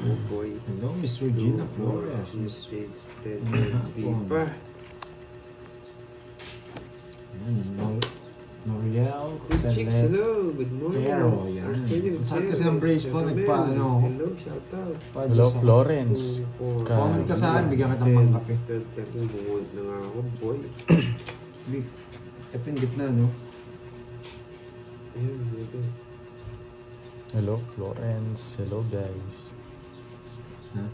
Oh boy. Hello, Miss Regina Flores. Miss Stage 10, di pa. Noriel. Good chicks, hello. Good morning. Pero, yan. Saan kasi ng brace ko, nagpaano. Hello, shout out. Hello, Florence. Comment ka saan, bigyan kita ng kape. 12, 13, bumod na nga ako, boy. Ito yung gitna, no? Ayun, dito. Hello, Florence. Hello, guys. Ha?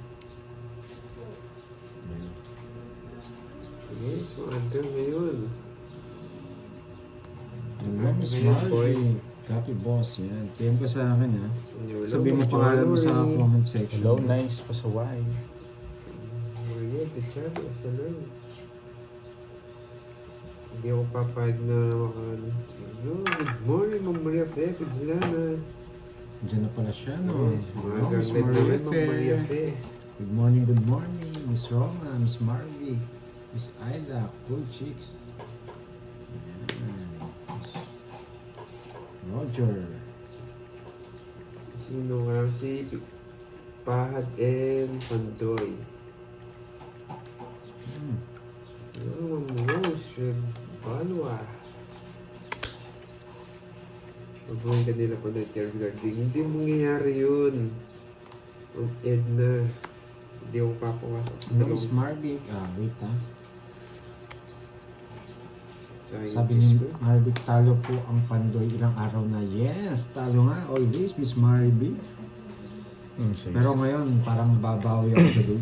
Yes, mga ngayon. Hello, Miss Ngayon, boy. Margie. Copy boss, yan. PM ka sa akin, ha? Hello, Sabihin mo Miss pangalan mo sa Jory. comment section. Hello, nice pasaway. Maria, good job. Hello. Hindi ako papayag na hello, good morning, Ma'am Maria Fe. Pagsilana. Diyan na pala siya, no? Yes, Hello, mga Miss gagawin Maria Ma'am Maria Fe. Good morning, good morning. Miss Roma, Miss Marvie, Miss Ida, cool chicks. Yan. Miss Roger. Sino ka lang si Pahad and Pandoy. Oh, Ma'am Rose, Balwa. Mabuhay ka nila pa na tear guarding. Hindi mangyayari yun. Ang Edna. Hindi ako papawasok sa Hello, Miss dalawang Marvie. Wait, ha? Sabi scientist ni ko. Marvic, talo po ang Pandoy ilang araw na. Yes, talo nga. Always, Miss Marvic. Sige. Pero ngayon, parang babawi ako sa doon.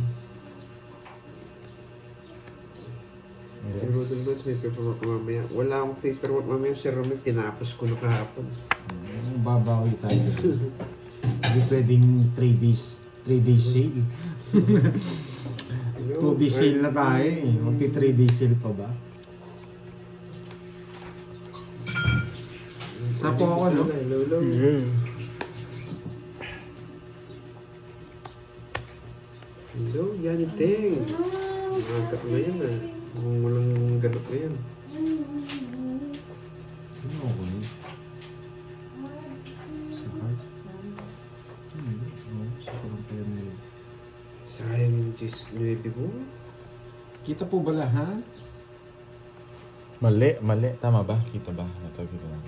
Si Rudol Goods, may paperwork mamaya. Wala akong paperwork mamaya. Si Romel, tinapos ko na kahapon. Babawi tayo. Hindi pwedeng 3 days. 3 days sale. 2 days sale na tayo eh. Magti 3 days sale pa ba? Sapo ako, no? Hello, hello. Hello, yan yung ting. Magat na yan ah. Kung walang ganap na yan. Ano ako yun? Sakit? Sakit lang tayo nila. Sayang yung 9 ko. Kita po ba lahat? Mali, mali. Tama ba? Kita ba? Ito, kita lang.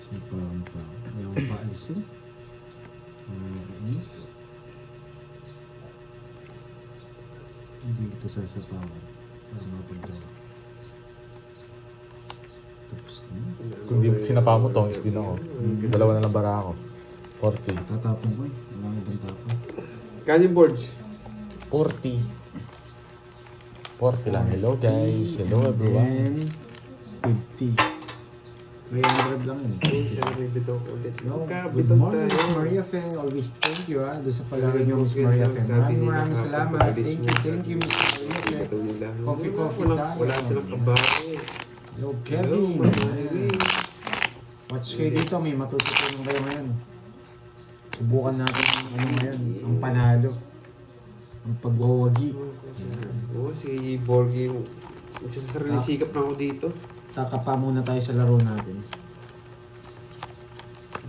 Saan pa lang pa? Ayaw pa alisin? Inis? Hindi kita sasapawan. Para mapagdawa. Tapos na. Kung di sinapa mo tong, is din ako. Dalawa na lang bara ako. 40. Tatapon ko eh. Walang ibang tapon. Kanin boards. 40. 40 lang. Hello, guys. Hello, everyone. And 50. 300 lang yun. Ay, sana may bitaw ko ulit. No, good Magkabitaw morning, tayo. Miss Maria Feng. Always thank you, ha. Doon sa palagi niyo, Miss Good Maria morning, Feng. sabi nila Maraming kapag salamat. pag-alis Thank mo, you, Miss Maria Feng. Bitaw nila. Coffee, Wala tayo. silang kabahay. Hello, Hello, Kevin. Marie. Watch kayo dito, may matututunan kayo ngayon. Subukan natin ang ano ngayon, ang panalo. Ang pagwawagi. Oo, si Borgie. Nagsasarili sikap na ako dito. Takapa muna tayo sa laro natin.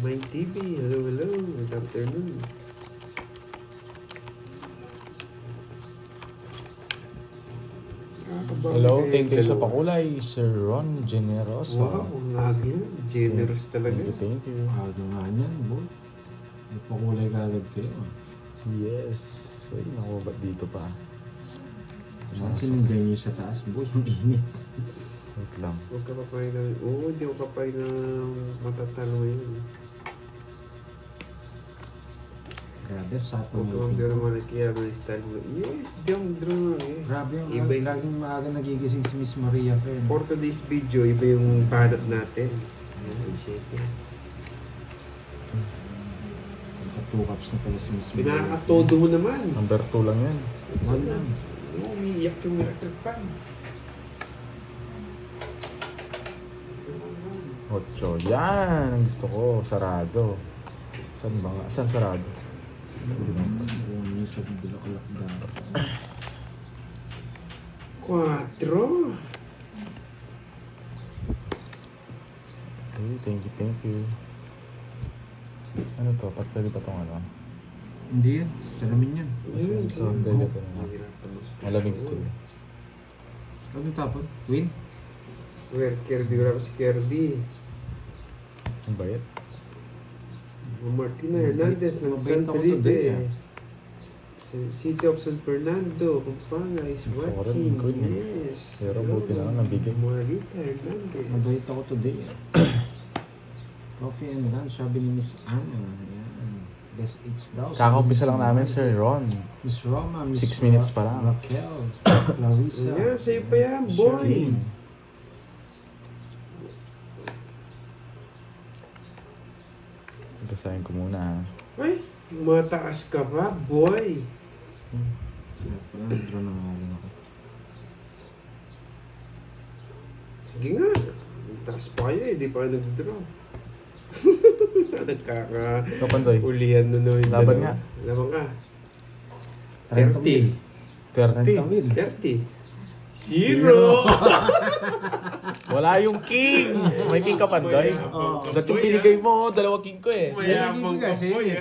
My TV. Hello, hello. Good afternoon. Hello, thank you sa pakulay. Sir Ron Generoso. Wow, ang lagi yan. Generous talaga. Thank you, thank you. Aga nga niyan, boy. May pakulay kagad kayo. Yes. Ay, naku, ba't dito pa? Saan sinunday niyo sa taas, boy? Ang init. Wait lang. Huwag ka papay na. Oo, hindi ako papay na matatalo yun. Grabe, sapo Huwag ka mo. magdala naman kaya ng style mo. Yes, dong drone eh. Grabe yung Iba yung laging maaga nagigising si Miss Maria Feng. for today's video, iba yung padat natin. Ayan, shit eh. Naka 2 cups na pala si Miss Maria. Pinakatodo mo naman. Number 2 lang yan. One lang. Oo, umiiyak yung electric fan. 8. Yan! Ang gusto ko. Sarado. Saan ba nga? Saan sarado? Kung sa bulaklak dapat. 4. Okay, thank you, thank you. Ano to? Pwede pa tong ano? Hindi yan. Salamin yan. Ayun, So, so, hindi ito na. mahirapan mo sa Malamig puso. to eh. Ano tapon? Win? Where Kirby, wala pa si Kirby. Ang bayit. Martina Hernandez ng Mabait San ako today, Felipe. City of San Fernando, Pampanga is Gusto ko watching. rin, good yun. Yes. Pero buti na lang, nabigyan. Marita Hernandez. Mabait ako today. Coffee and lunch, sabi ni Miss Anna. Yan. Guess it's daw. Kakaumpisa lang namin, Sir Ron. Miss Roma, Miss 6 minutes pa lang. Raquel, Clarissa. Yan, sa'yo pa yan, boy. Shirley. Basahin ko muna ha. Ay, mataas ka ba, boy? Kaya pala, draw na nga rin ako. Sige nga. Taas pa kayo eh, di pa kayo nag-draw. Kapandoy. Nagkaka-ulihan na naman. yung Laban dalawa. nga. Laban ka. 30. 30. 30. Zero! Wala yung king! May king ka, Pandoy. Oo. Ba't yung binigay mo? Dalawa king ko eh. Mayabang ka, boy.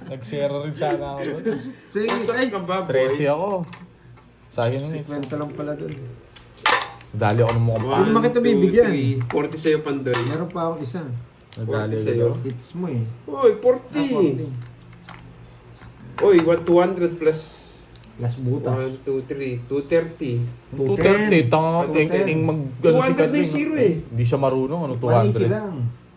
Nag-zero rin sana ako doon. Sige, Asan ay! ka ba, boy? 13 ako. Sa akin yung 50 lang pala dun. Dali ako ng mukhang Hindi pa. mo kita bibigyan. 40 sa'yo, Pandoy. Meron pa akong isa. Nadali 40 sa'yo. ako. It's mo eh. Uy, 40. 40. Uy, 200 plus Last butas. 1, 2, 3, 230. 230. Tanga nga. 210. Ting mag... 200 na yung zero eh. Hindi siya marunong. Ano 180 200? lang.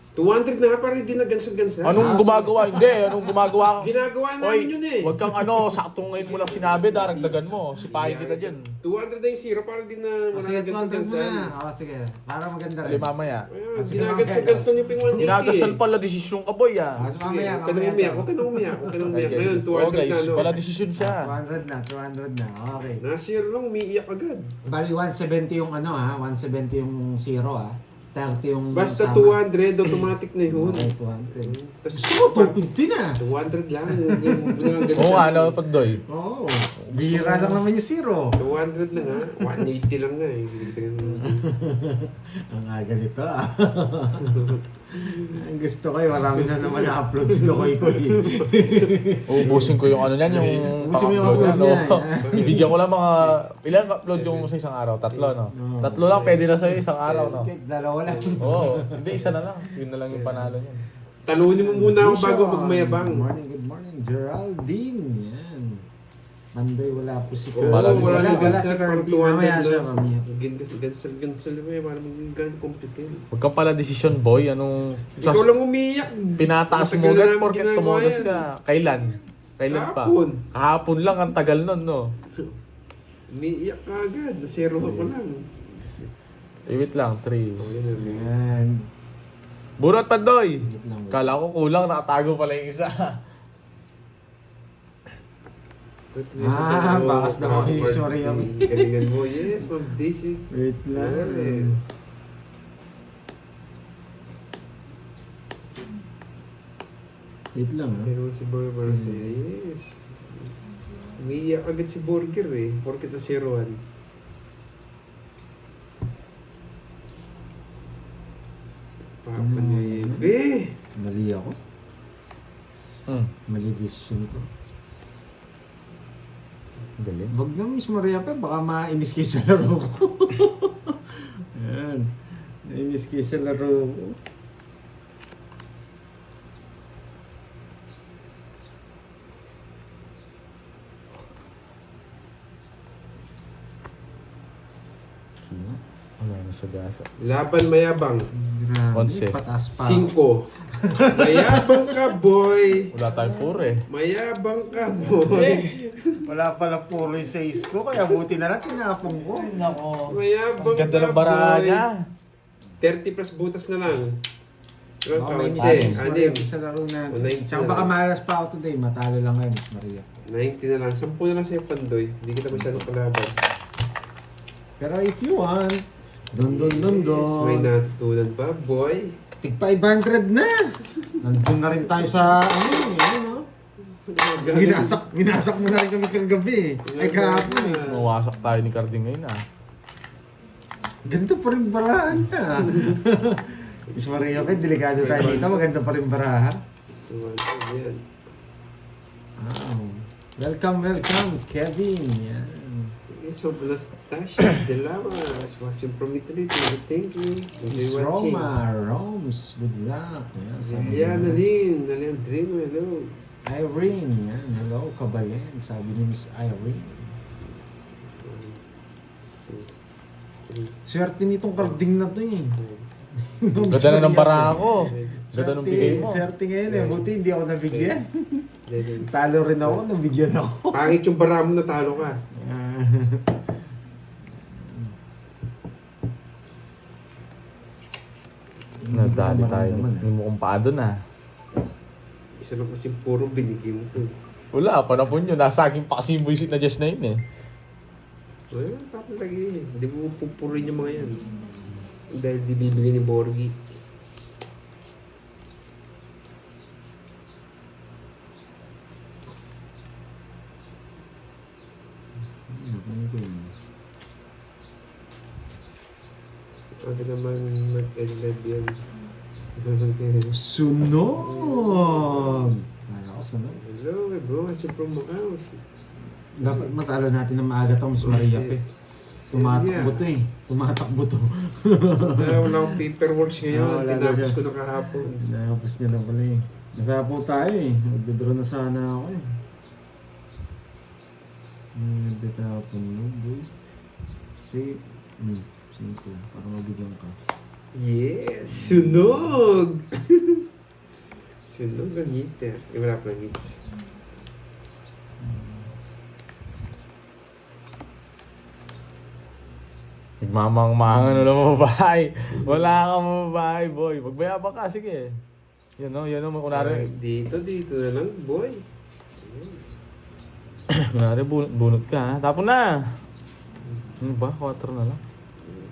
200 na nga, parang hindi na gansan-gansan. Anong gumagawa? Hindi. Anong gumagawa ka? Ginagawa Oy, namin yun eh. wag kang ano, saktong ngayon mo lang sinabi, daragdagan mo. Sipahin kita dyan. 200 na yung zero, parang di na O sige, 200 mo gansan-gansan. na. O sige. Para maganda Ali rin. mamaya. Ayun, Sige, ginagansan-gansan yung ping 180 Inagasal eh. pala desisyon ka, boy ah. Ah, Sige, mamaya, huwag ka nang umiyak, huwag ka nang umiyak, huwag ka nang umiyak. Ngayon, 200 Oh guys, na, no? pala desisyon siya. 200 na, 200 na. Okay. Na-zero lang, umiiyak agad. Bali 170 yung ano ha, 170 yung zero ha. 30 yung Basta sama. 200, automatic na yun. Okay, 200. Tapos, Oh, 250 na! 200 lang. Oo nga, ano, Pandoy. Oo. Bihira lang naman yung zero. 200 lang ha. 180 lang nga eh. Ang aga nito ah. Ang gusto ko eh, marami na naman na-upload si Dokoy ko eh. Uubusin ko yung ano niyan, yung Ubusin mo yung pang-upload upload niya, no? niya. Ibigyan ko lang mga, ilang upload yung sa isang araw? 3, no? Oo. 3 lang, pwede na sa'yo isang araw, no? Okay, dalawa lang. Oo, hindi, isa na lang. Yun na lang yung panalo niyan. Talunin mo muna ako bago magmayabang. Good morning, Geraldine. Yan. Monday wala po si Oo, Kirby. Wala wala si si Gansel, parang 200 Mamaya siya, lang. mamaya. Gansel mo eh, parang magiging competent. Huwag kang pala desisyon, boy. Anong... Ikaw lang umiiyak. Pinataas mo Matagal na agad namin porket ginagawa tumodas yan. ka. Kailan? Kailan pa? Kahapon. Kahapon lang, ang tagal nun, no? Umiiyak ka agad. Nasero ako lang. Wait lang, 3. Yan. Burot, Pandoy! Wait lang. Kala ko kulang, nakatago pala yung isa. Bakas na ako yung sorry kami. Galingan mo, yes, Ma'am Daisy. Wait lang. Wait lang ha. Nasero si Boy para sa'yo, yes. Umiiyak agad si Burger eh, porket naseroan. Papa niya eh. Be! Mali ako. Mali decision ko. Galing. Wag na Miss Maria pa, baka mainis kayo sa laro ko. Ayan. Mainis kayo sa laro ko. Ano na sa gasa? Laban mayabang. Grabe, Onse. pataas pa. 5. Mayabang ka, boy. Wala tayong puro eh. Mayabang ka, boy. Wala pala puro yung 6 ko, kaya buti na lang tinapong ko. Nako. Mayabang Ang ganda ka, ng barahan boy. niya. 30 plus butas na lang. Pero Baka may kaunti. Miss Maria Anim. sa laro na. O, 90 Tsaka na baka lang. malas pa ako today, matalo lang ngayon, Miss Maria. 90 na lang. 10 na lang sa'yo, Pandoy. Hindi kita masyadong kalaban. Pero if you want, dun. May natutunan pa, boy. Tig 500 na! Nandun na rin tayo sa, ano, Ginasak mo na rin kami kagabi eh. Ay kahapon eh. Mawasak tayo ni Carding ngayon ah. Ganda pa rin baraan niya. Miss Maria Pet, delikado tayo dito. Maganda pa rin baraha. Yan. Wow. Welcome, Kevin. Yan. So, Blastasha de Lama is watching from Italy. Thank you. Miss Enjoy watching. Roma, Roms, good luck. Yan, sabi Liliana niya. Lynn, Leandrino, hello. Irene, yan. Hello, Kabayan. Sabi ni Miss Irene. Swerte nitong carding na to eh. Ganda na ng bara ko. Ganda ng bigay mo. Swerte ngayon eh. Buti hindi ako nabigyan. Talo rin ako, nabigyan ako. Pangit yung bara mo, natalo ka. Nadali tayo. May mukhang paa doon ah. Isa lang kasi puro binigay mo to. Wala, panapon yun. Nasa akin pa kasi yung buisit na just na yun eh. Wala, tapos lagi. Hindi mo pupurin yung mga yan. Dahil di bibigyan ni Borgie. Ako naman mag-end yan. Sunog! Ako sunod. Hello, bro. Kasi from Macau. Dapat matalo natin ng maaga to, Miss Maria Pe. Tumatakbo to eh. Tumatakbo to. Wala akong paperworks ngayon. Wala Tinapos na. ko na kahapon. Nakapos niya lang pala eh. Nasapo tayo eh. Magdodraw na sana ako eh. Nagtatapon mo, boy. Say, 5. Para mabigyan ka. Yes! Sunog! Sunog ang ngiti. Wala pa ng ngits. Nagmamang-mangan na lang mababae. Wala kang mababae, boy. Magbayabang ka, sige. Yun o, kunwari. Dito na lang, boy. Kunwari, bunot ka ha. Tapon na. Ano ba? 4 na lang.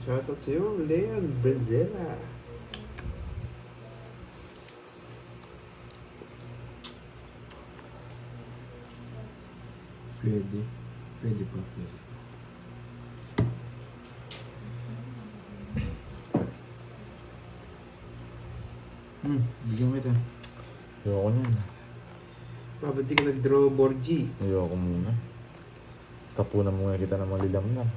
Shoutout sa'yo, Leon Brenzella. Pwede. Pwede pa. Pwede. Bigyan kita. Ayoko niyan. Ba't di ka nag-draw, Borgie? Ayoko muna. Tapunan muna kita ng malilamnam.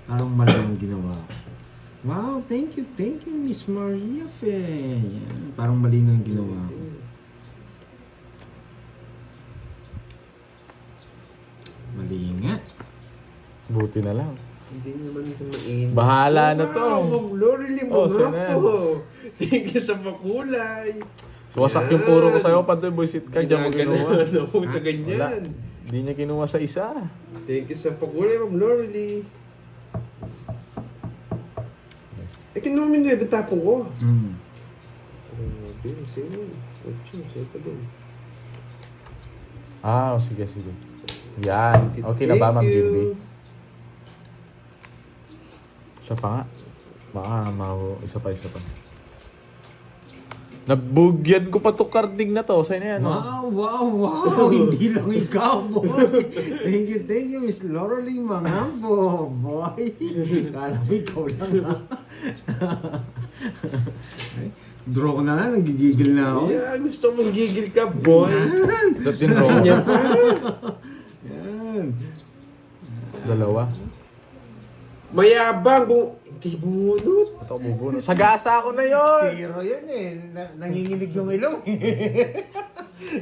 Parang mali ang ginawa ko. Wow, thank you, Miss Maria Fe. Yan. Parang mali nga ang ginawa ko. Mali nga. Buti na lang. Hindi naman sa mainit. Bahala na to. Wow, Lorely Oh, mo sana nga yan. po. Thank you sa makulay. Wasak yung puro ko sa'yo, pati buisit ka, diyan mo kinuha. Ano po sa ganyan. Wala. Hindi niya kinuha sa isa. Thank you sa pakulay, Ma'am Lorely. Eh, kinuha mo yung 9 tapong ko. Okay, sa'yo. 8, sa'yo pa din. Ah, sige. Yan. Okay na ba, Ma'am Thank you. Jimby? Isa pa nga. Baka isa pa. Nabugyan ko pa to carding na to. Sa'yo na yan, no? Wow. Hindi lang ikaw, boy. Thank you, Miss Lorely Mangambo, boy. Kala mo ikaw lang, ha? Draw ko na nga, nagigigil na ako. Yeah, gusto mong gigil ka, boy. That's in wrong. Yan. Dalawa. Mayabang, hindi bumunot. Ito ko bubunod. Sagasa ako na yon. Zero yun eh. Nanginginig yung ilong.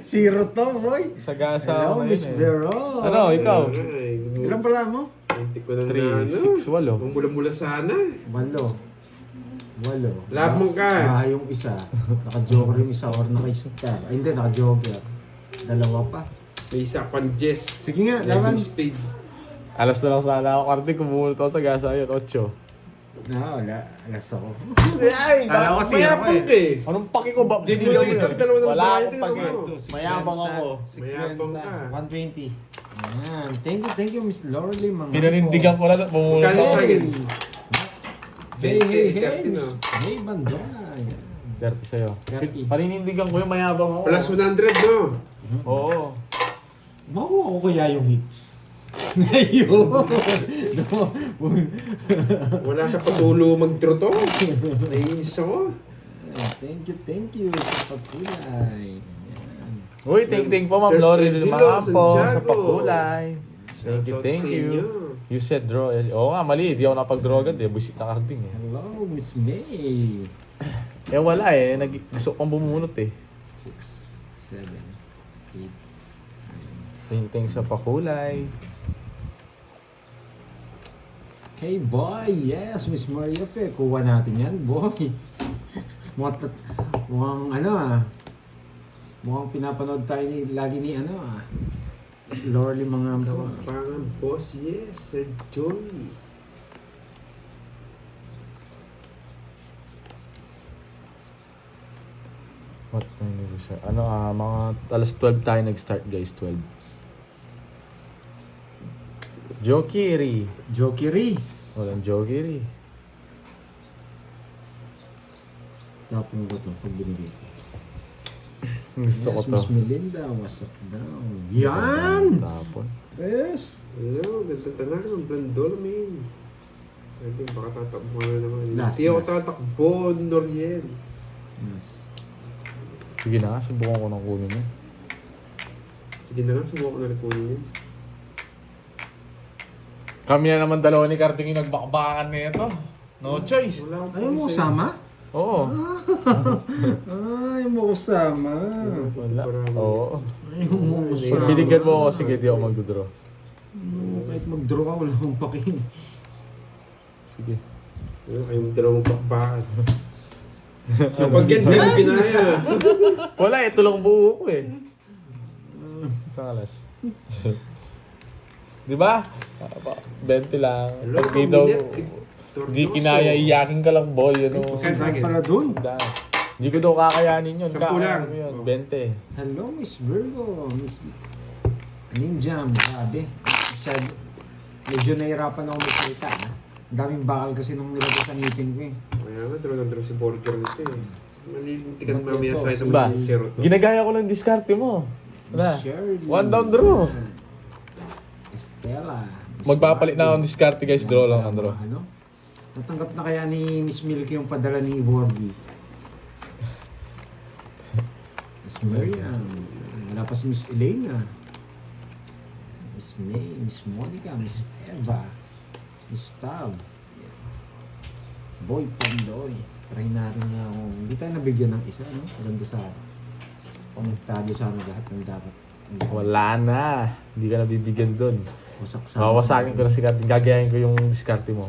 Zero to, boy. Sagasa Hello, ako na Miss yun eh. Vero. Ano, ikaw? Ay, Ilan pala mo? hindi ko na 3, 6, 8. Kung mula-mula sana. 8. Lahat mo ka. Yung isa. Naka-joker yung isa or naka-star. Ay hindi, naka-joker. 2 pa. May isa pang Jess. Sige nga, laban. Speed. Alas na lang sana ako carding. Kumunod ako sa gasa yun. 8. Wala. Alas ako. Ay, Kala ko kasi mayabang ako ka eh. Anong paki ko ba? Hindi Binigyan mo mo ito, yun. dalawa ng Wala bahay, akong paki. tingnan mo. Mayabang ako. Mayabang ka. 120. Ayan. Thank you, Miss Lorely Mangambo. Pinanindigan ko na. Bumunod Magkano ako. sa akin? Hey, 30 no? Hey, Bandona. Ayan. 30 sa'yo. 30. Paninindigan ko yung mayabang ako. Plus 100 no? Oo. Makuha ko kaya yung hits. Ayun! Wala sa pasulo mag-draw to. Naiinis ako. Thank you sa pagkulay. Yan. Uy, ting po, Ma'am Sir Lori Edilo, Lumapo sa Santiago. pakulay. Thank you, Shoutout thank sa you. inyo. You said draw. Oo nga, mali. Di ako napag-draw agad eh. Buisit na carding eh. Hello, Miss May. Eh wala eh. Gusto kong bumunot eh. 6, 7, 8. Ting sa pakulay. Hey boy, yes, Miss Maria Fe. Kuha natin yan, boy. Mukhang ano ah. Mukhang pinapanood tayo lagi ni ano ah. Lorely mga ampo. Kapangan, boss. Yes, Sir Joey. What time did we start? Ano mga alas 12 tayo nag-start guys, 12. Jokiri. Jokiri. Walang Jokiri. Tapos ba ito pag binigay ko? Gusto ko Yes, to. Miss Melinda, what's up down? Yan! Tapon. Yes! Hello, ganda tanan ng Blandol, man. Pwede, baka tatakbo ka na naman. Last, Hindi ako last. tatakbo, Noriel. Yes. Sige na, subukan ko ng kunin mo. Sige na lang, subukan ko na rin kunin yun. Kami na naman dalawa ni Karting yung nagbakbakan na ito. No choice. Wala akong Ayaw mo sa'yo. sama? Oo. Ayaw mo sama. Wala. Oo. Ayaw mo Pag sama. binigyan mo ako, sige, di ako mag-draw. Kahit mag-draw ka, wala akong pakin. Sige. Ayun, kayong dalawang pakbakan. Kapag yan, di mo pinaya. Wala, ito lang buo ko eh. Isang alas. Di ba? 20 lang. Hello, Pag di daw, Victor di Doso. kinaya, iyakin ka lang boy. Ano? Saan sa akin? Para dun. Hindi ko daw kakayanin yun. 10 lang. Mo yun, Oh. 20. Hello, Miss Virgo. Miss Ninja, grabe. Medyo nahirapan ako magsalita. Ha? Ang daming bakal kasi nung nilagay sa ngipin ko eh. Kaya nga, draw si Burger nito eh. Malilintikan Ba't mamaya ito? sa ito Ba? mo si Zero to. Ginagaya ko lang diskarte mo. Wala. Shirley. One down draw. Estela. Magpapalit na akong diskarte guys. Draw lang ang draw. Ano? Natanggap na kaya ni Miss Milky yung padala ni Borgie? Miss Miriam. Wala pa si Miss Elena. Miss May, Miss Monica, Miss Eva, Miss Tab. Boy Pandoy. Try natin na ako. Hindi tayo nabigyan ng isa, no? Maganda sa pangtado sana lahat ng dapat. Wala na. Hindi ka nabibigyan dun. Wasak sa Mawasakin ko na si Karting. Gagayahin ko yung diskarte mo.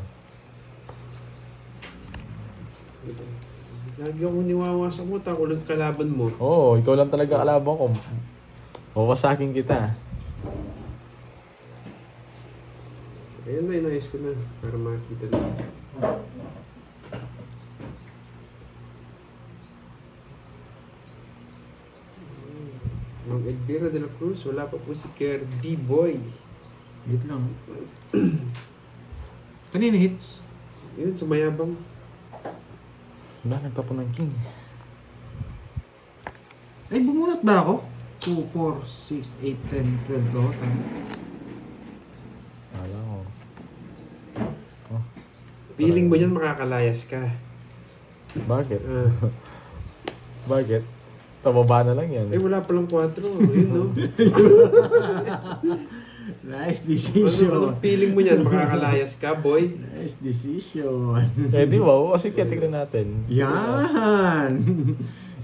Lagi ako niwawasak mo, tako lang kalaban mo. Oo, ikaw lang talaga kalaban ko. Mawasakin kita. Ayun na, inayos ko na. Para makita na. Mang Elvira de la Cruz, wala pa po si Kirby Boy. Wait lang. Kanina hits? Yun, sumayabang. Wala, nagtapon ng king. Ay, bumunot ba ako? 2, 4, 6, 8, 10, 12 ba ako? Tama. Wala ko. Feeling mo yan, makakalayas ka. Bakit? Ah. Bakit? Tababa na lang yan. Eh, wala palang 4. Ayun, no? Nice Ano, decision. anong feeling mo yan, makakalayas ka, boy? Nice decision. Eh di ba? Kasi kaya tignan natin. Yan!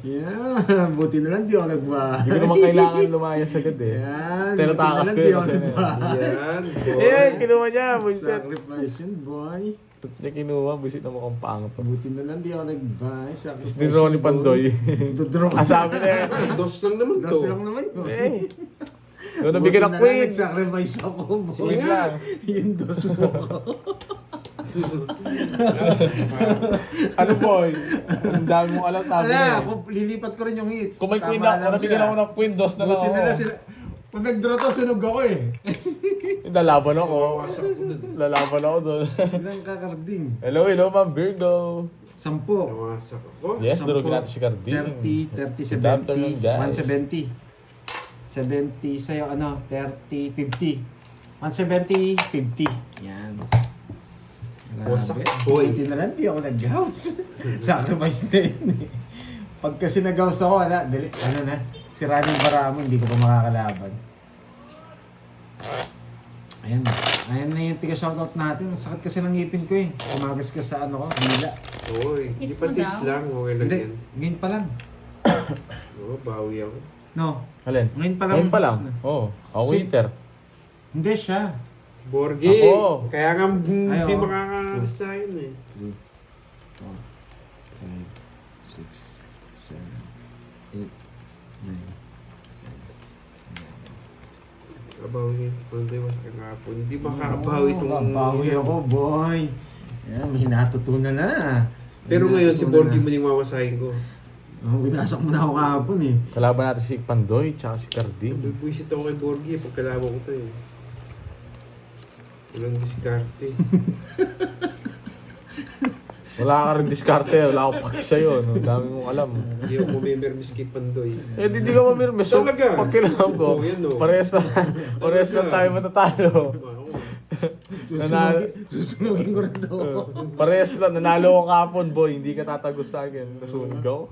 Yan! Buti na lang di ako nagbahay. Hindi ko naman kailangan lumayas agad eh. Yan! Pero Buti takas na lang ko di yun ako kasi nagbahay. Yan, boy. Eh, kinuha niya. Buisit. Sacrifice yun, boy. Niya kinuha. Buisit na mukhang pangat. Buti na lang di ako nagbahay. Sacrifice Tapos dinraw ni yun, Pandoy. boy. Dodraw ka. Kasabi na yan. Dos lang naman to. Das lang naman yun. Eh. Doon nabigyan ng Buti na lang queen. nag-sacrifice ako, boy. Sige lang. Yung dos mo ko. Ano boy? Ang dami mong alam sabi Wala, niya. ako lilipat ko rin yung hits. Kung may queen Tama ako, lang nabigyan siya. ako ng queen, dos na lang Buti na lang ako. sila. Pag nag-draw to, sunog ako eh. Lalaban ako. Wawasak ko dun. Lalaban ako doon. Ilang kakarding? Hello, Ma'am Virgo. 10. Nawasak ako. Yes, 10, durugin natin si Carding. 30, 30, Good afternoon, 70, guys. 170. 70 sa'yo, ano, 30, 50. 170, 50. Yan. Wasak, Grabe. boy. Buti na lang, di ako nag-house. Sacrifice na yun eh. Pag kasi nag-house ako, wala. Ano na, si Running Baramo, hindi ko pa makakalaban. Ayan. Ayan na yung tiga-shoutout natin. Ang sakit kasi ng ngipin ko eh. Umagas ka sa ano ko, hila. Oy, hindi Hits pa mo tits daw? lang. Okay lang Hindi, yan. ngayon pa lang. Oo, bawi ako. No, Alin? ngayon pa lang. Ngayon pa lang. na. Oo. Ako Si- winter. Hindi siya. Borgi! Ako. Kaya nga hindi Ay, oo. makakakas sa akin eh. 3, 4, 5, 6, 7, 8, 9. Kabawi ngayon si Panday, masakit nga po. Hindi makakabawi itong... Babawi ako, boy. Yan, may natutunan na. Pero May ngayon, si natutunan Borgi na. mo yung mawasahin ko. Oh, winasak mo na ako kahapon eh. Kalaban natin si Pandoy, tsaka si Carding. Nagbuisit ako kay Borgi pag kalaban ko to eh. Walang diskarte. Wala ka rin diskarte, wala akong paki sa'yo. No? Dami mong alam. Hindi ako kumimirmis kay Pandoy. Eh, di ka mamirmis. So, Talaga? pag kailangan ko, Oo, yan, no. parehas lang tayo matatalo. Ako. Susunugin ko rin to. Parehas lang, nanalo ko kahapon, boy. Hindi ka tatagos sa akin. Nasunog ako.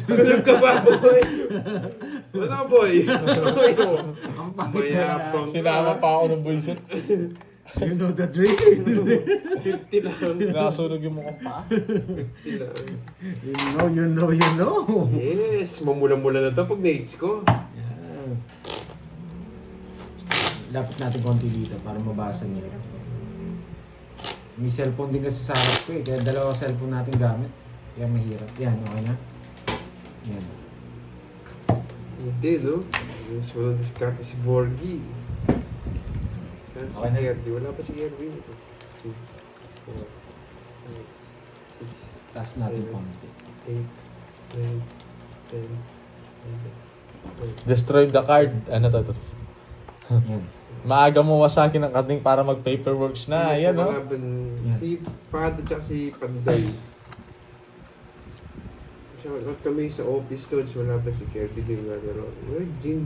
Sunog ka ba, boy? Ano, boy? Ang pangit na Mayapang. Sinama pa ako ng bullshit. You know the drill. 50 lang. Nakasunog yung mukhang paa. 50 lang. You know. Yes, mamula-mula na to pag na-hits ko. Yan. Lapit natin konti dito para mabasa niyo. May cellphone din kasi sa harap ko eh. Kaya dalawa cellphone natin gamit. Kaya mahirap. Yan, okay na? Yan. Hindi, no? Mas walang diskarte si Borgi. Saan si Okay na. Herby? Wala pa si Herby. 2, 4, 5, 6, Taas natin konti. 8, 9, 10, 11. Destroy the card. Ano to? Yan. Maaga mo wasakin ang kading para mag-paperworks na. Ayan, no? Yan. Si Pado at si Panday. Shoutout kami sa office coach. Wala pa si Kirby din naglalaro. Uy, Jin.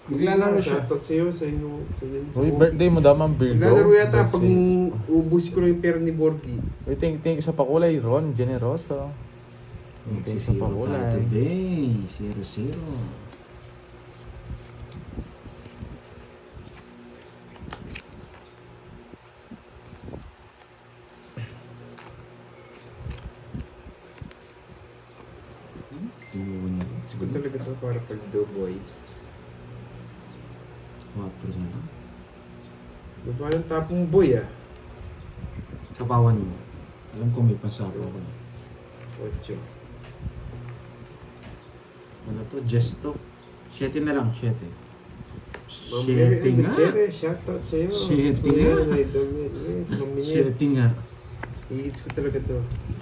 Maglalaro siya. Shoutout sa'yo. Sa inyo. Uy, birthday mo damang Virgo. Naglalaro yata God pag says. ubus ko lang yung pera ni Borgi. Uy, thank sa pakulay, Ron Generoso. Thank sa Magsisiro tayo pakulay. today. 0-0. Siguro talaga to para pag boy. 4 na lang. Baba yung tapong boy ah. Kapawan mo. Alam ko may pasako ko. 8. Ano to? Gesto. 7 na lang. 7. Ma'am Mary 7 nga. Gutierrez, shoutout sa'yo. Shit Gusto ko nga. yan, idol yan. Yes, Ma'am Minette. 7 nga. I-hits ko talaga to.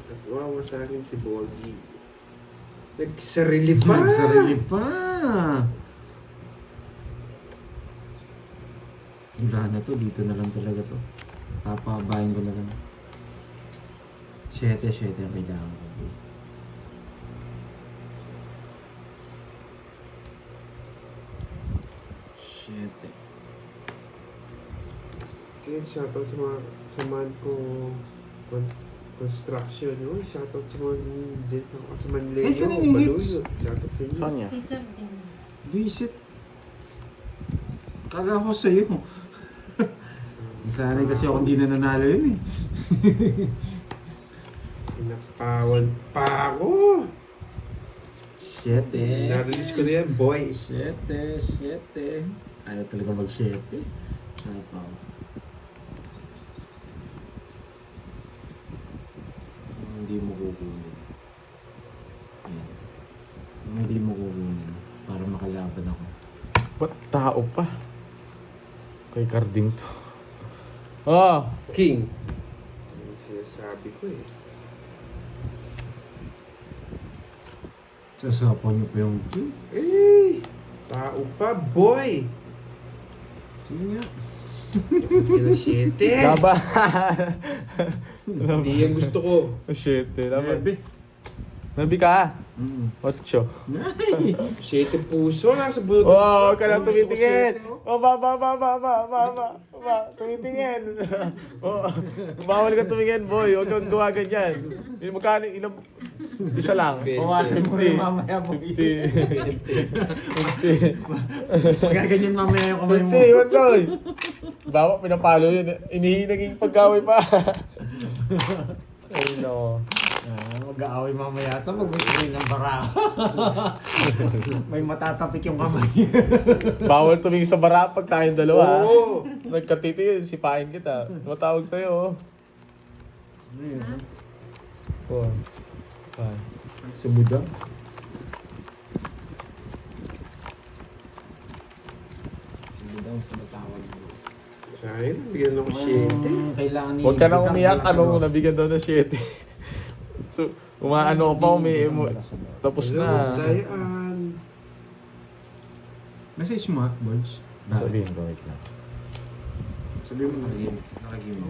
At wawa sa akin si Borgi. Nagsarili pa! Nagsarili pa. Wala na to. Dito na lang talaga to. Papabayin ko na lang. 7 ang kailangan ko. 7. Kaya shoutout sa mga samahan ko construction. Uy, shoutout sa mga dyan sa Manleo. Ay, kanina yung hits. Shoutout sa inyo. Sonya. Peter din. Visit. Kala ko sa'yo. Sanay kasi ako hindi na nanalo yun eh. Sinapawan pa ako! 7. Na-release ko na yan, boy. 7. Ayaw talaga mag-7. Ano pa ako? Hindi mo kukunin. Ayan. Hindi mo kukunin. Para makalaban ako. Ba't tao pa? Kay Carding to. Oh! King. Ano yung sinasabi ko eh. Sasapaw niyo pa yung team. Eh! Tao pa, boy! Sige nga. Yan ang 7! Laban! Hindi yan gusto ko. Shit, laban. 9. Nabi ka. 8. 7 puso, nasa bunot. Wow, ka lang tumitingin. Oh, ba. Tumitingin. Oh, bawal ka tumingin, boy. Huwag kang gawa ganyan. Magkano, ilang... Isa lang. Kumain mo rin mamaya mo. 50. Magaganyan mamaya yung kamay mo. 50, Wantoy. Bawa, pinapalo yun. Naging pagkaway pa. Ay, no. Mag-aaway mamaya sa mag-uwi ng bara. May matatapik yung kamay. Bawal tumingin sa bara pag tayong dalawa. Oo. Nagkatiti, sipain kita. Matawag sa'yo. Oh. Ay. Sa Buda. Sa Buda, tumatawag mo. Sayang, bigyan ako 7. Kailangan ni... Huwag ka nang umiyak, nabigyan daw ng 7. So, umaano ka pa, tapos na. Dayaan. Message mo, Borge. Sabihin ko, wait lang. Sabihin mo nakagim mo.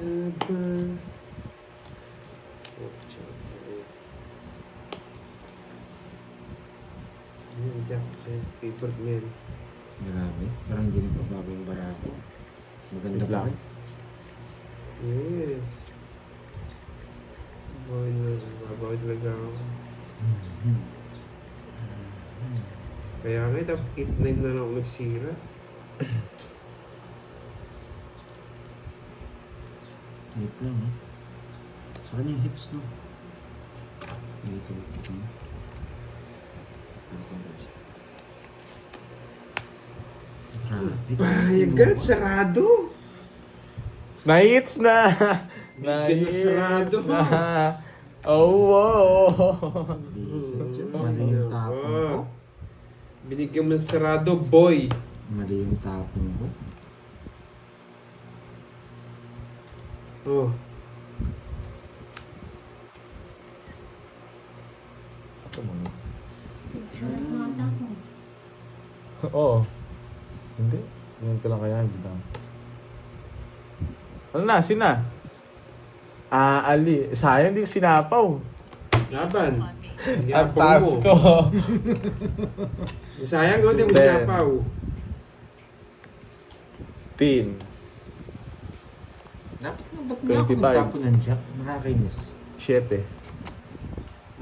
Yan, Jack, sa paper niyan. Grabe. Parang hindi nagbabago yung barato. Maganda pa rin. Yes. Boy, babaw talaga ako. Kaya nga, dapat 8-9 na lang ako nagsira. Wait lang, ha? Saan yung hits, no? Dito. Bayagad, sarado! Na-hits na! Bigyan na sarado. Na! Oh, wow! Mali yung tapong ko. Binigyan mo ng sarado, boy! Mali yung tapong ko. Oh. Oo. Hindi. Sinunod ko lang kaya, hindi lang. Ano na, sina? Ali. Sayang, hindi ko sinapaw. Laban. Hindi Ang apaw taas mo. ko. Sayang ko, hindi mo 10. sinapaw. 10. Dapat na ba't nga ako 25. magtapo ng jack? Nakakainis. 7.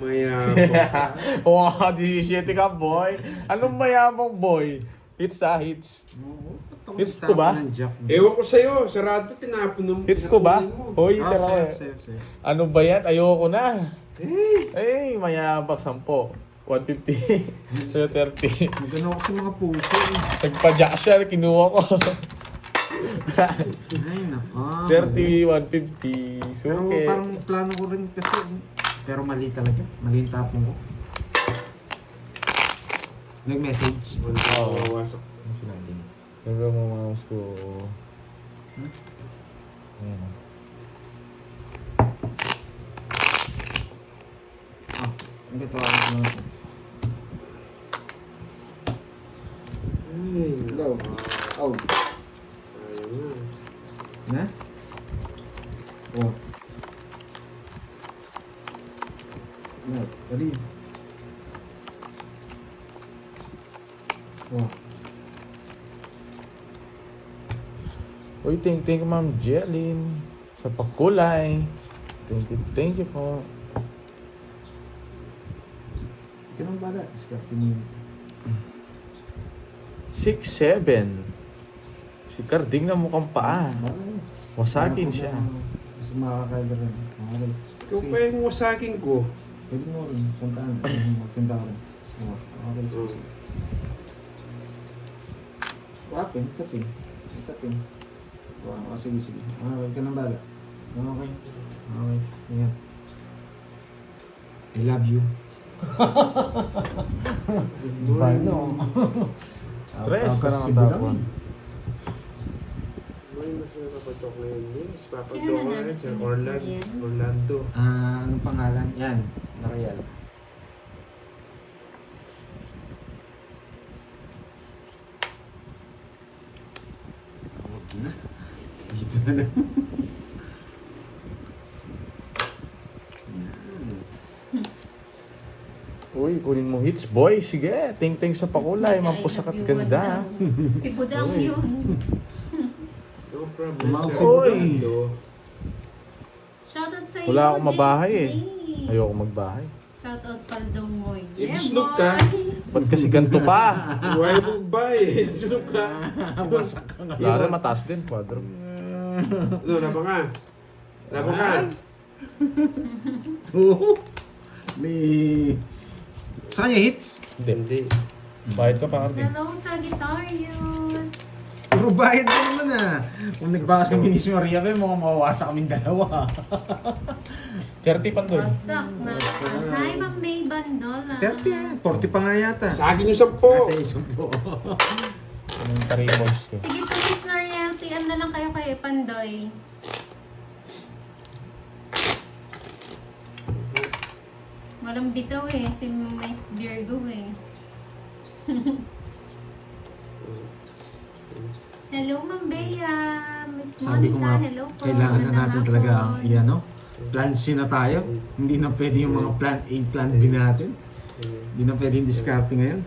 Mayabang. Wow, 17 ka, boy. Anong mayabang, boy? Hits hits. Oo, ba't ako Hits magtapo ko ba? ng jack? Ewan ko sa'yo, sarado tinapon mo. Hits ko ba? Hoy, Ah, tara. sa'yo. Ano ba yan? Ayoko na. Hey! Mayabang 10. 150. So, 30. Magano ako sa mga puso eh. Nagpa-jack siya, kinuha ko. Ay, naka. 30, 150. Pero Suke. parang plano ko rin kasi. Pero mali talaga. Mali yung tapong ko. Nag-message. Oo. Wasak. Ano sinabi? Sabi mo mouse ko. Ayan. Ang gatawa ko na. Ay, Hello. Oh. ayun Na? na. Oh. No, dali. Oh. Uy, thank you, Ma'am Jelyn. Sa pakulay. Thank you po. Ikaw nang bala. Diskarte mo yun. 6-7. Si Carding na mukhang paa. Bala yun. Wasakin siya. Kasi makakaiba rin. Okay. Ikaw pa yung wasaking ko. Pwede mo rin. Santaan. Magtinda ko rin. Oh, okay. Sige. Wapin. Tapin. Tapin. Wow. Sige. Okay ka nang bala. Okay. Ayan. I love you. Bano. Tres ka lang ang tapon. Ay, masaya papatok na yun. Yes, papatok Sino na nanalo yun. si Sir Mr. Ian? Orlando. Anong pangalan? Yan. Nariel. Dito na lang. Yan. Uy, kunin mo hits, boy. Sige, ting-ting sa pakulay. Mampusakat ganda. Si Budang Uy. yun. No problem. Tumawag sir. si Oy! Ando. Shoutout sa'yo, Wala akong mabahay eh. James Lee. Ayoko magbahay. Shoutout Paldo mo. Yeah, Idislog boy. ka. Ba't kasi ganito ka? Huwag mo ba eh? Sunod ka. Wasak ka nga. Lara, mataas din, quadro. Ano, laban ka. Laban ka. Oo. May... Saan niya hits? Hindi. Hindi. Bayad ka pa, Arvin. Hello, Sagittarius. Puro bayad ka naman ah. Kung nagbakas kami ni Maria, mukhang mawawasa kaming dalawa. 30 pa doon. Wasak na. Hi, Ma'am May Bandola. 30 ah. 40 pa nga yata. Sa akin yung 10. Nasa isang po. Yung taribles ko. Sige po, Miss Nariel. PM na lang kayo kay Pandoy. Walang bitaw eh. Si Miss Virgo eh. Hello, Ma'am Bea. Miss Sabi ko nga, Monica, hello po. kailangan na natin Magandang talaga, hapon. ano, plan C na tayo. Hindi na pwede yung mga plan A, plan B natin. Hindi na pwede yung discarte ngayon.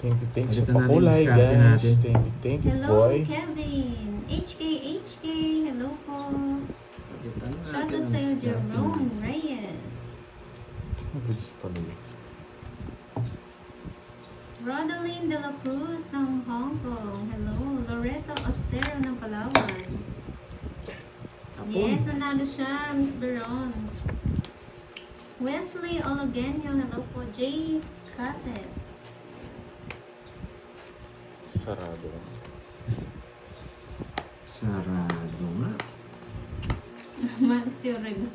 Thank you sa Palitan natin pakulay, yung diskarte guys. natin. Thank you, Hello, boy. Kevin. HK. Hello po. Shoutout Shoutout sa'yo, Jerome Reyes. Mabilis pala yun. Rodaline De La Cruz ng Hong Kong. Hello. Loreto Ostero ng Palawan. Yes, nanalo siya, Miss Beron. Wesley Ologenio. Hello po. Jace Cases. Sarado. Sarado nga. Marcio Rego.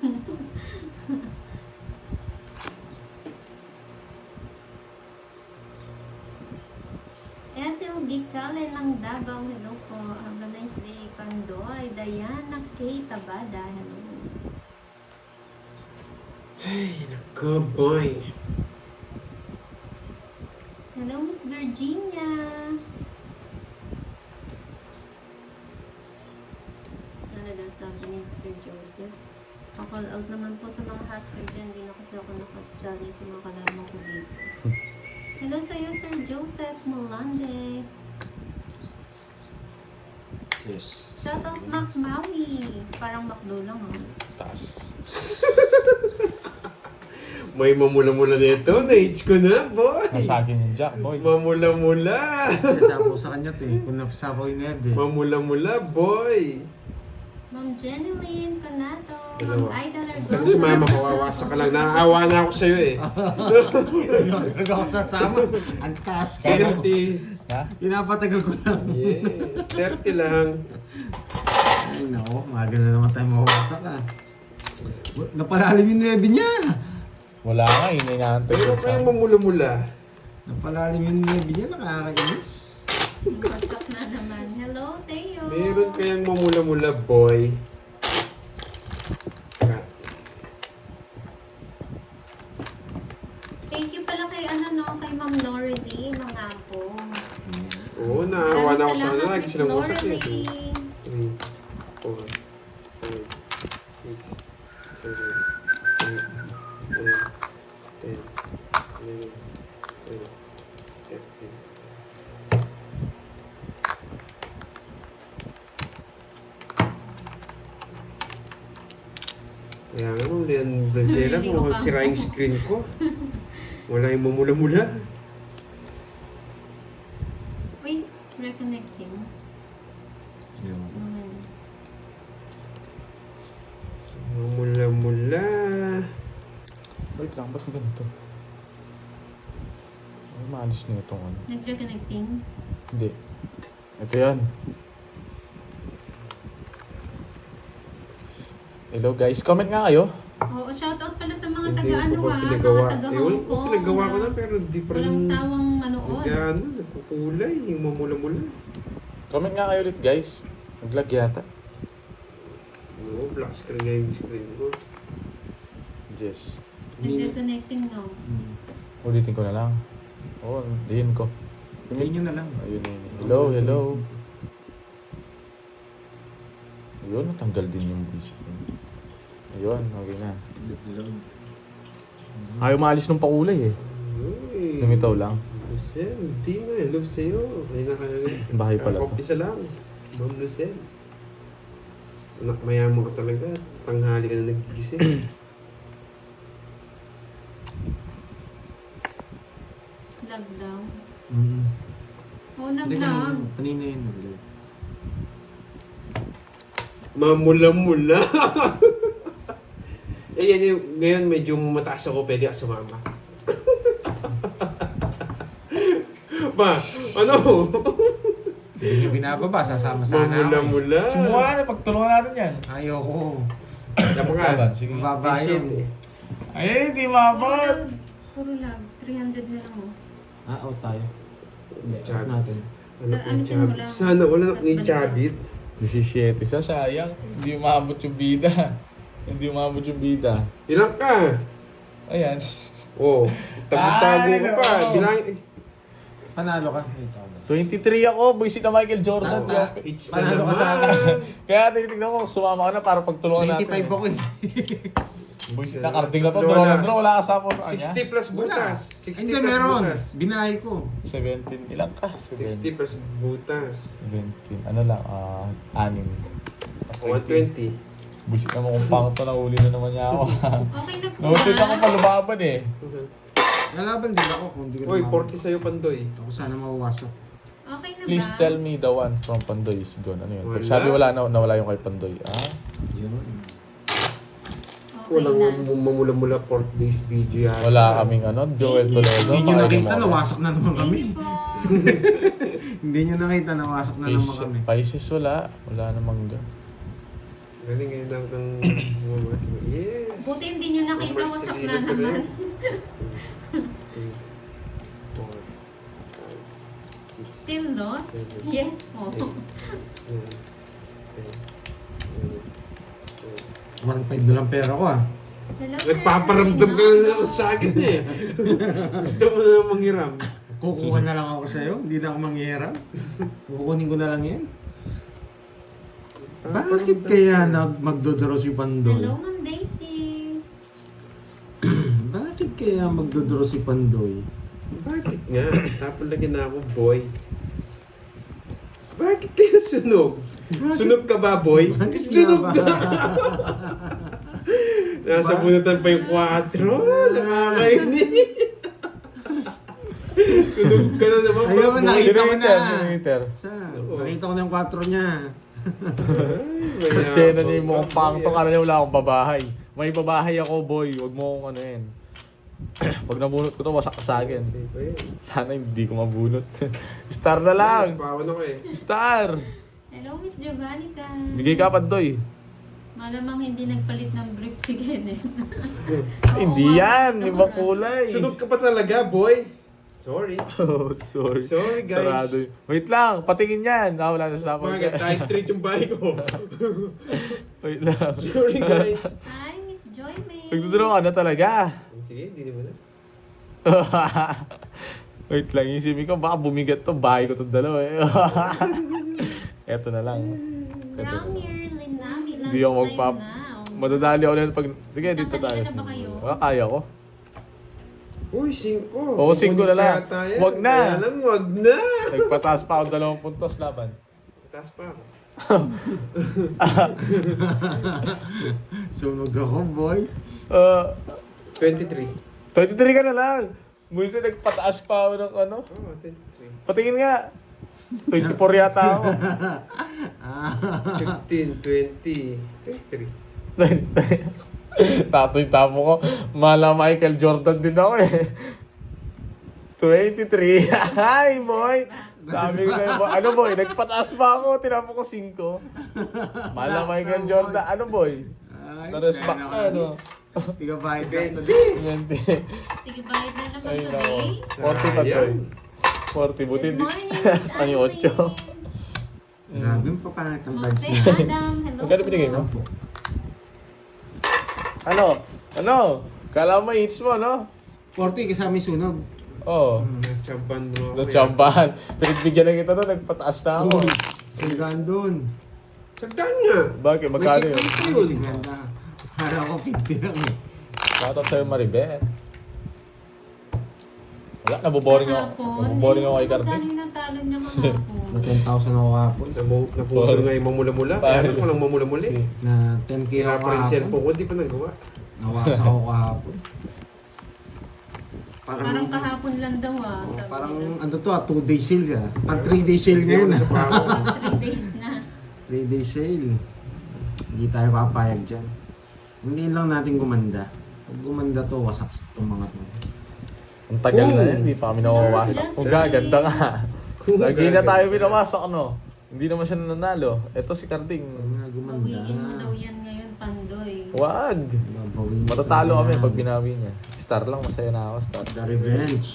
Ethel Gicale ng Davao. Hello po. Have a nice day, Pandoy. Diana K. Tabada. Hello. Ay, nako, boy. Hello, Miss Virginia. Ano daw sabi ni Sir Joseph? Pa-call out naman po sa mga hashtag dyan. Hindi na kasi ako nakachali sa mga kalaman ko dito. Hello sa'yo, Sir Joseph Molande. Yes. Shoutout Mac Maui. Parang McDo lang, oh. Taas. May mamula-mula nito. Na-age ko na, boy. Nasa akin yung Jack, boy. Mamula-mula. Sasapo sa kanya te. Kung nasasapo yung nebe. Mamula-mula, boy. Ma'am Jeneline Canato. Dalawa. Ma'am Ida Kung Largosa. sumama, mawawasa ka lang. Naaawa na ako sa'yo eh. Hindi naman talaga ako sasama. Ang taas ko. 30. Ha? Pinapatagal ko lang. Yes, 30 lang. Ay nako, maga na naman tayo mawasak ah. Napalalim yung nebe niya. Wala nga, inaantay Pero ko kaya sa... mamula-mula. Napalalim yung nebe niya, nakakainis. Wasak na naman. Hello, Teo. Meron kayang mamula-mula, boy. Thank you pala kay kay Ma'am Nordy, mga po. Oo, naawa na ako sa ano. Lagi Miss silang wasak eh. Nordy. 3, 4, 5, 6, 7, 8, 9, 10, 11, 12, 13. Kaya nga nung Leon Brazela, Hindi ko mukhang pa. sira yung screen ko. Wala yung mamula-mula. Wait, reconnecting. Yun. Mamula-mula. Wait lang, ba't ganito? Ay, maalis na itong ano. Nag-reconnecting? Hindi. Ito yan. Hello guys, comment nga kayo. Oo, shoutout pala sa mga Hindi taga-ano ko pa mga pinagawa. taga-Hong Ewan ko, Kong. pinagawa ko na pero di pa rin Walang sawang manood. nag-ano, nagkukulay, yung mamula-mula. Comment nga kayo ulit guys. Naglag yata. Oo, black screen nga yung screen ko. Yes. Nag-reconnecting, no? Ulitin ko na lang. Oo, diin ko. Tingin nyo na lang. Ayun, ayun. Hello, hello. Ayun, natanggal din yung voice. Ayun, okay na. Load. Ayaw maalis ng pakulay eh. Uy. Lumitaw lang. Lucel, di na. Love sa'yo. Ay na kayo. Bahay pala to. Isa lang. Ma'am Lucel. Anak, mayaman ka talaga. Tanghali ka na nagigising. Lag daw. Mm. Oh, lag Hindi na. kanina yun. nag-live. Mamula-mula. Eh, yan yung, ngayon medyo mataas ako, pwede ka sumama. Ba, ano? Hindi nyo binababa, sasama sana ako. Mamula-mula. Sumuha na, pagtulungan natin yan. Ayoko. Sapa ka. Sige. Mababa yun. Ay, di mabot. Puro lag. 300 na lang oh. Out tayo. Hindi, Chab. out natin. Ano po yung Alisin mo chabit? lang. Sana wala na yung chabit. 17 sa sayang. Hindi umabot yung bida. Hindi umabot yung bida. Ilang ka? Ayan. Oh, tago-tago Ay, ka pa. no. Bilang, Panalo ka. 23 ako, buisit na Michael Jordan. it's na Panalo ka sa naman. Kaya tinitignan ko, sumama ka na para pagtulungan natin. 25 ako eh. Buisit na karding na to, draw na draw, wala ka sa sa kanya. 60 plus butas. 60 Hindi, plus meron. butas. Binahay ko. 17, ilang ka? 60 plus butas. 17, ano lang, 6. 120. Buisit naman kung pangit na nahuli na naman niya ako. Okay na po. Nahulit ako palubaban eh. Lalaban din ako kung hindi ko Uy, tumama. 40 sa'yo, Pandoy. Ako sana mawawasok. Okay na ba? Please tell me the one from Pandoy is gone. Ano yun? Pag Wala. sabi wala na, nawala yung kay Pandoy. Ah? Yun. Okay Walang na. mamula-mula 4 days video yan. Wala kaming ano, Joel Toledo. Hindi nyo Baka nakita, mo- nawasak na naman Thank kami. you po. Hindi nyo nakita, nawasak na naman kami. Pisces wala. Wala namang ga. Galing ngayon lang ng mga yes! Buti hindi nyo nakita, wasak na naman. 6, Still lost? Yes po. 1.5 na lang pera ko ah. Hello, sir. Nagpaparamdam ka na naman sa akin eh. Gusto mo na manghiram. Kukuha na lang ako sa'yo, hindi na ako manghihiram. Kukunin ko na lang yan. Bakit kaya magdodoro si Pandoy? Hello, Ma'am Daisy. Bakit kaya magdodoro si Pandoy? Bakit nga? Tapos lagi na ako, boy. Bakit kaya sunog? Sunog ka ba, boy? Bakit Sunog nga ka! ba? Nasa bunutan pa yung 4. Nakakainis. Sunog ka na naman, Ayun, boy. nakita ko na. Kilometer. Siya, Oo. nakita ko na yung 4 niya. Chena niya yung mukhang pangto. Kala niya wala akong babahay. May babahay ako, boy. Huwag mo akong ano yan. Pag nabunot ko to, wasak ka sa akin. Sana hindi ko mabunot. Star na lang. Pawan ako eh. Star. Hello, Miss Giovannica. Bigay ka Pandoy. Malamang hindi nagpalit ng brief si Kenneth. Hindi yan. Ibang kulay. Sunog ka pa talaga, boy. Sorry. Oh, sorry. Sorry, guys. Sarado. Wait lang, patingin yan. Ah, wala na sa Bakit? Tayo straight yung bahay ko. Wait lang. Sorry, guys. Hi, Miss Joy May. Nagduduro ka na talaga. Sige, hindi naman na. Wait lang, isipin ko, baka bumigat to. Bahay ko itong dalawa eh. Eto na lang. Eto na From lang. your Linami, Hindi ako magpap... Madadali ako na pag... Sige, dito tayo. Nakakita na ba kayo? Wala, kaya ko. Uy, 5. Oo, 5 na lang. Wag na. Kaya lang, wag na. Nagpataas pa ako 2 puntos laban. Taas pa ako. Sunog ako, boy. 23. 23 ka na lang. Busi nagpataas pa ako ng ano. Oo, 23. Patingin nga. 24 yata ako. 15, 20, 23. Tato yung tapo ko. Mala Michael Jordan din ako eh. 23. Hi boy! Sabi ko sa'yo, ano boy, nagpataas pa ako, tinapo ko 5. Mala Michael Jordan, ano boy? Na-respect ka, ano? Tiga bahay ka. 20. 20. Sige, bayad na naman Ay, today. nako. 40 pa to eh. 40, buti. Good morning, Miss Kani 8. Grabe yung papangit ang Monte vibes niya. Adam, hello Magkano po. binigay mo? Ano? Ano? Kala mo hits mo, no? 40 kasama yung sunog. Oo. Champan mo ako. Natsambahan. Pinagbigyan na kita doon, nagpataas na ako. Uy, saligaan doon. Sagdan nga. Bakit? Magkano yun? May 50 yun. Siganda. Para ako 50 lang eh. Shoutout sa'yo Maribel. Wala, naboboring ako. Kahapon, Naboboring ako kay Cardi. Magkano yung natalo niya kahapon? Na 10,000 ako hapon. Naputol nga yung mamula-mula. Kaya ano ko lang mamula-mula eh. Na 10K Sira ako pa rin hapon. cellphone ko, di pa nagawa. Nawasak ako kahapon. Parang kahapon lang daw sabi Parang nila. ano to 2-day sale ah. Pag 3-day sale ngayon Sa pako. 3 days na. 3-day sale. Hindi tayo papayag dyan. Hindi lang natin gumanda. Pag gumanda to, wasak itong mga to. Ang tagal na yan, hindi pa kami nawawasak. Kung gaganda nga. Lagi na tayo pinawasak, no? Hindi naman siya nanalo. Ito si Carding. Pag nga gumanda. Bawiin mo daw yan ngayon, Pandoy. Wag! Babawin. Matatalo kami pag binawi niya. Star lang, masaya na ako, Star. The revenge.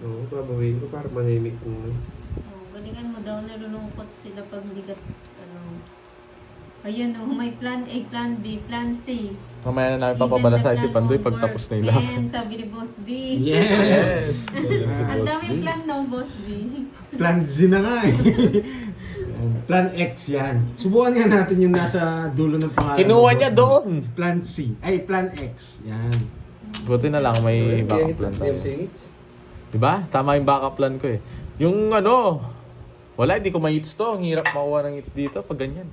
Oo, babawin ko para manimik ko. Galingan mo daw, nalulungkot sila pag hindi ka, ayun may plan A, plan B, plan C. Mamaya na namin papabala sa si Pandoy pag tapos na yung lahat. And sabi ni Boss B. Yes! Ang daming plan ng Boss B. Plan Z na nga eh. Plan X yan. Subukan nga natin yung nasa dulo ng pangalan. Kinuha ng niya boss. doon! Plan C. Ay, Plan X. Yan. Buti na lang may backup plan tayo. Diba? Tama yung backup plan ko eh. Yung ano, wala, hindi ko ma-hits to. Ang hirap makuha ng hits dito pag ganyan.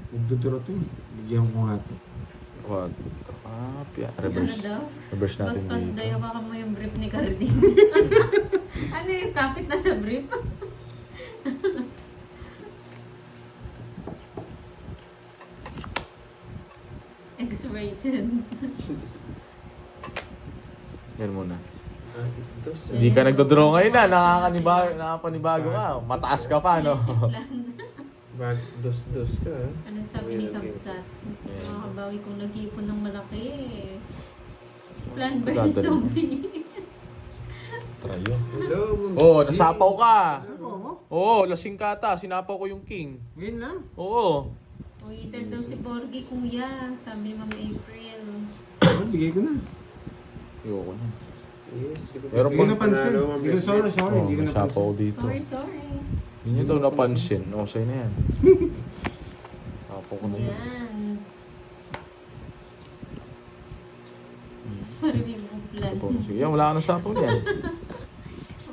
Nagduduro to. Bigyan ko nga to. Wag. Yeah. Ano Reverse. daw? Reverse Boss natin Pandoy, dito. hawakan mo yung brief ni Carding. Ano yung kapit na sa brief? X-rated. Yan muna. Ito sa... Hindi ka nagdodraw ngayon na. Nakapanibago ka. Mataas ka pa, no? Bag, dos-dos ka. Ano sabi ni Kamsat? Makakabawi kung nag-iipon ng malaki Plan B Gagawin. zombie. Try yun. Hello, Oo, nasapaw ka. Ano mo? Oo, lasing ka ata. Sinapaw ko yung king. Ngayon lang. Oo. O eater daw si Borgie kuya. Sabi ni Ma'am April. Bigay ko na. Ayoko na. Yes, di ko Meron Hindi ko pa- napansin. Hindi ko sorry. Oo, Hindi ko nasapaw napansin. dito. Sorry. Hindi nyo daw napansin. Okay na yan. Nasapaw ko na yun. Yan. Parinig mo plan. Nasapaw na. Sige, yan, wala ka na sapaw niyan.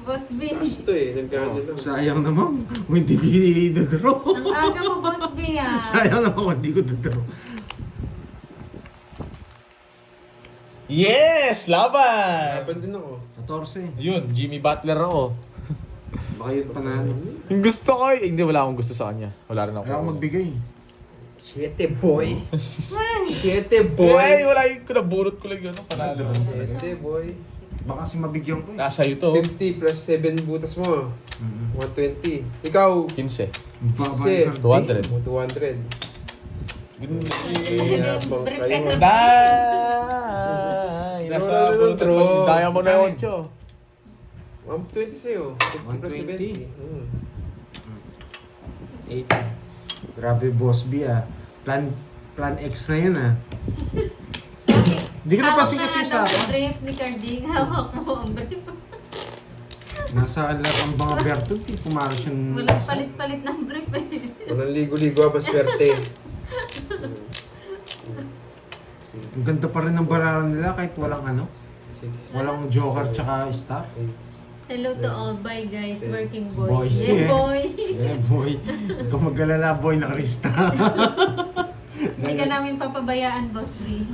Boss B. Kasto eh, nagkano lang. Sayang naman. Kung hindi ko i-draw. Ang aga mo, Boss B Sayang naman kung hindi ko i-draw. Yes! Laban! Laban din ako. 14. Yun, Jimmy Butler ako. Baka yun panalo. Yung gusto ko hindi, wala akong gusto sa kanya. Wala rin ako. Kaya ako magbigay. 7 boy. 7 Ay, boy. wala yung kunabunot ko lang yun. Panalo. 7 boy. Baka si mabigyan ko eh. Nasa iyo to. 50 plus 7 butas mo. Mhm. 120. Ikaw, 15. Baba Kasi, yung card. 200. mo 200. Yabang Brief kayo. ka na. Dahil! Nasa bunot ko. Daya mo na yung 8. 120 sa'yo. 50 plus 120. 70. Hmm. 80. Grabe boss B ah. Plan X na yun ah. Hindi ko Hawak napansin na kasi nga sa daw akin. sa brief ni Carding. Hawak mo ang brief. Nasa lahat ang mga Bertod eh. Pumaros yung... Walang palit-palit ng brief eh. Walang ligo-ligo, baswerte. Ang ganda pa rin ng bararan nila kahit walang ano. 6. Walang joker tsaka star. Hello to all. Bye guys. Working boy. Boy. Yeah, boy. Yeah boy. Huwag kang mag-alala boy na Krista. Hindi ka namin papabayaan, Boss B.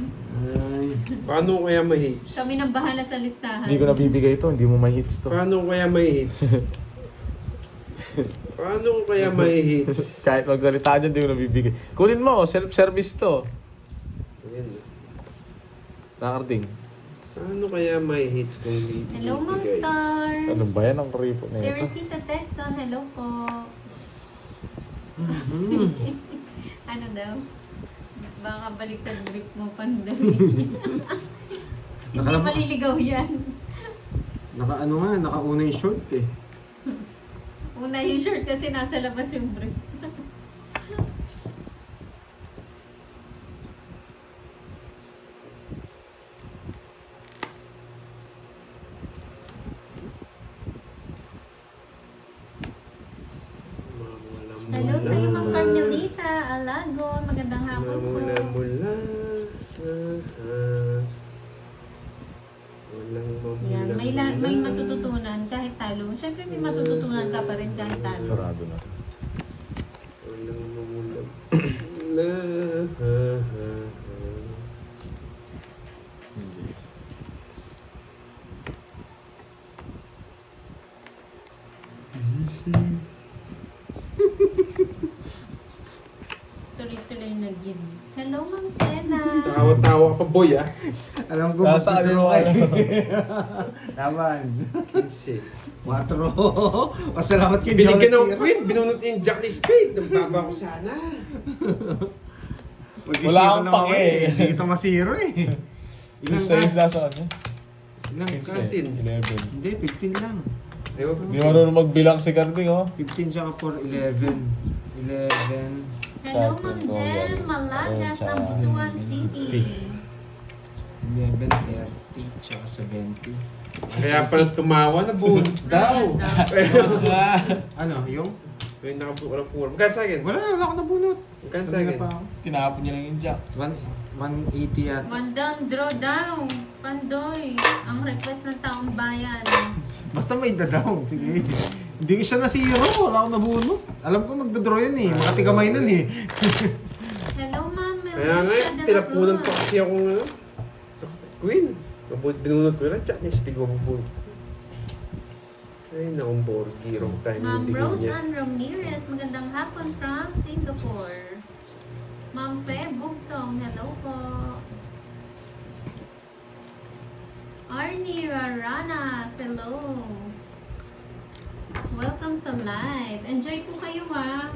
Ay. Paano kaya may hits? Kami nang bahala sa listahan. Hindi ko nabibigay to. Hindi mo may hits to. Paano kaya may hits? Paano kaya may hits? Kahit magsalita dyan, hindi ko nabibigay. Kunin mo, self-service to. Ayan. Nakarding. Paano kaya may hits kung hindi Hello, Ma'am ibigay? Star. Ano ba yan ang ripo na ito? Teresita Texon, hello po. Mhm. Ano daw? Baka baliktad brief mo, Pandoy. Hindi Nakalab- maliligaw yan. Naka-ano nga, nakauna yung short eh. Una yung short kasi nasa labas yung brief. Hello sa iyo, Ma'am Carmelita Alagon. Magandang hapon po. Mula-mula talo, syempre may matututunan ka pa rin kahit talo. Sarado na. Walang mamulam. Na, ha, ha, ha. Hindi. Tuloy-tuloy na gid. Hello, Ma'am Sena. Tawa-tawa ka pa, boy, ah. Alam ko Nasa magtuturo ano, ka eh. Naman. 15. 4. Pasalamat kay Binigyan Jonathan. ng queen, binunot yung Jack ni Spade. Nagbaba ko sana. Wala akong pake eh. Hindi kita masiro eh. Ilang Isa yung ka? nasa ano? Ilang ka? 16. 11. Hindi, 15 lang. Ayaw. Hindi marunong magbilang si Carding, oh. 15 siya ka for 11. 11. Hello, Sa Ma'am akin po, Jem. yan. Malaga, Ayun, sa- Sambutuan City. 11, 30, tsaka 70. Kaya pala tumawa na bunot daw. Ano, yung? Yung nakabuka ng form. Magkano sa akin? Wala ako nabunot. Magkano sa Kanina akin? pa ako. Tinapon niya lang yung jack. 180 yata. Mandan, draw down. Pandoy. Ang request ng taong bayan. Basta may down. Sige. Hindi ko siya na-zero. Wala akong nabunot. Alam ko magdodraw yun eh. Makatigamay nun eh. Hello, Ma'am. Kaya nga, tinapunan pa kasi ako ng ano. Sa queen. Binunot ko lang, Jack ni Spade mabubunot. Ay, nakong Borgie. Wrong time Ma'am yung tingin niya. Roseanne Ramirez, magandang hapon from Singapore. Ma'am Fe Bugtong, hello po. Arnie Raranas, hello. Welcome sa live. Enjoy po kayo ha.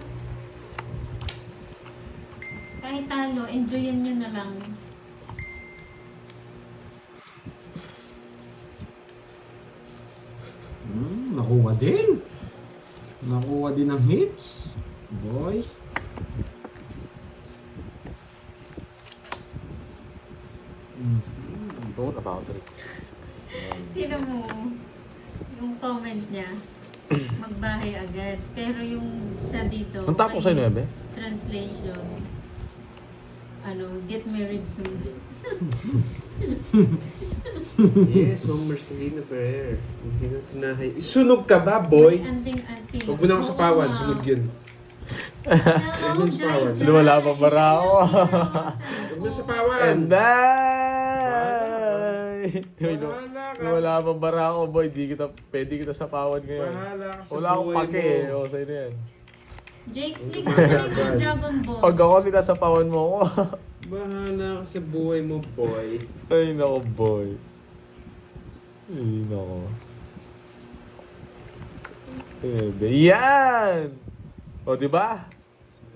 Kahit talo, enjoyin nyo na lang. Nakuha din. Nakuha din ng hits. Boy. So, about it. Tignan mo, yung comment niya, magbahay agad. Pero yung sa dito, Ang tapo sa'yo, Nuebe? translation, get married soon. Yes, Ma'am Marcelina Ferrer. Hindi na tinahay. Sunog ka ba, boy? Ending at peace. Huwag mo na ako sa pawan. Sunog yun. Hello, Huwag mo sa pawan. Jai. Wala pa para ako. Huwag mo sa pawan. And then... Bahala ka. Wala pa bara ako, boy. Pwede kita sa pawad ngayon. Bahala ka sa Wala akong buhay pake mo. eh. O, sa'yo na yan. Jake Slick, masaling ng Dragon Ball. Pag ako sinasapawan mo ako. Bahala ka sa buhay mo, boy. Ay, nako, boy. Ay, nako. Yan! O, diba?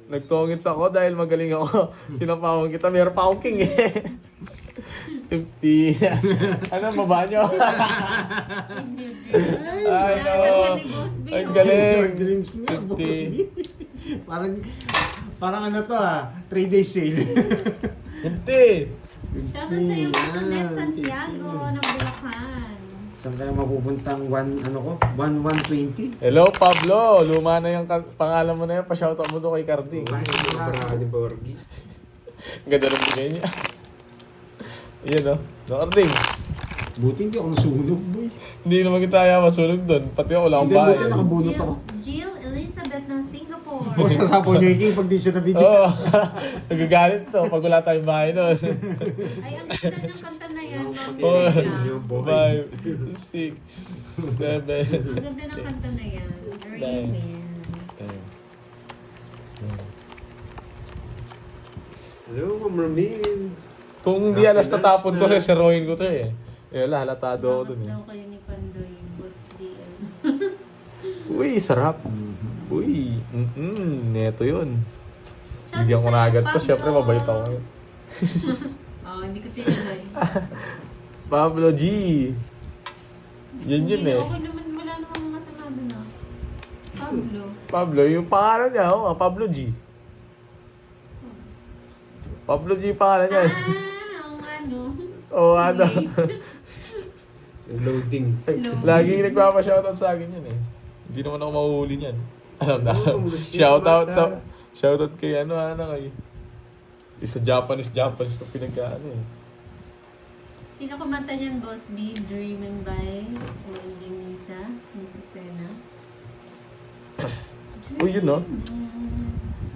Nagtongits ako dahil magaling ako. Sinapawan kita. Meron pa akong king eh. 50. Ano, baba nyo? Ay, no. Ang galing. Dreams niya, boss. 50. Parang ano to 3 days sale. 50. Shoutout sa iyo, Net Santiago ng Bulacan. Saan kaya mapupuntang 120? Hello, Pablo. Luma na yung pangalan mo na yan. Pa-shoutout mo to kay Carding. Bakit hindi ka paraan ni Borgie? Ganda ng bigay niya. Yan o. No, Carding. Buti hindi ako nasunog, boy. Hindi naman kita kaya masunog doon. Pati ako lang Hindi, bahay. buti nakabunot ako. Jill Elizabeth ng Singapore. O sa sapo niyo yung pag di siya nabigyan. Oo. Nagagalit to pag wala tayong bahay doon. Ay, ang ganda ng kanta na yan, Ma'am Oh, Jessica. 5, 6, 7. Ang ganda ng kanta na yan. Rayman. Hello, Ma'am Ramin. Kung hindi alas tatapon ko, seseroin ko to eh. Eh, wala, halatado ako Tapos dun eh. daw kayo ni Pandoy, Boss DM. Uy, sarap. Uy, neto yun. Bigyan ko na agad to, syempre mabait ako ngayon. Oo, hindi ko tinanay. Pablo G. Yan yun eh. Okay naman, wala namang masama doon ah. Pablo. Pablo, yung pangalan niya, oh, Pablo G. Pablo G pangalan niya. Ang ano. Oh, ano. Loading. Laging nagpapa-shoutout sa akin yan eh. Hindi naman ako mahuhuli niyan. Alam na. Oh, Shoutout kay kay isa Japanese ko pinagkaano eh. Sino kumanta niyan, Boss B? Dreamin' by Wendy Nisa? Mrs. Oh, yun no?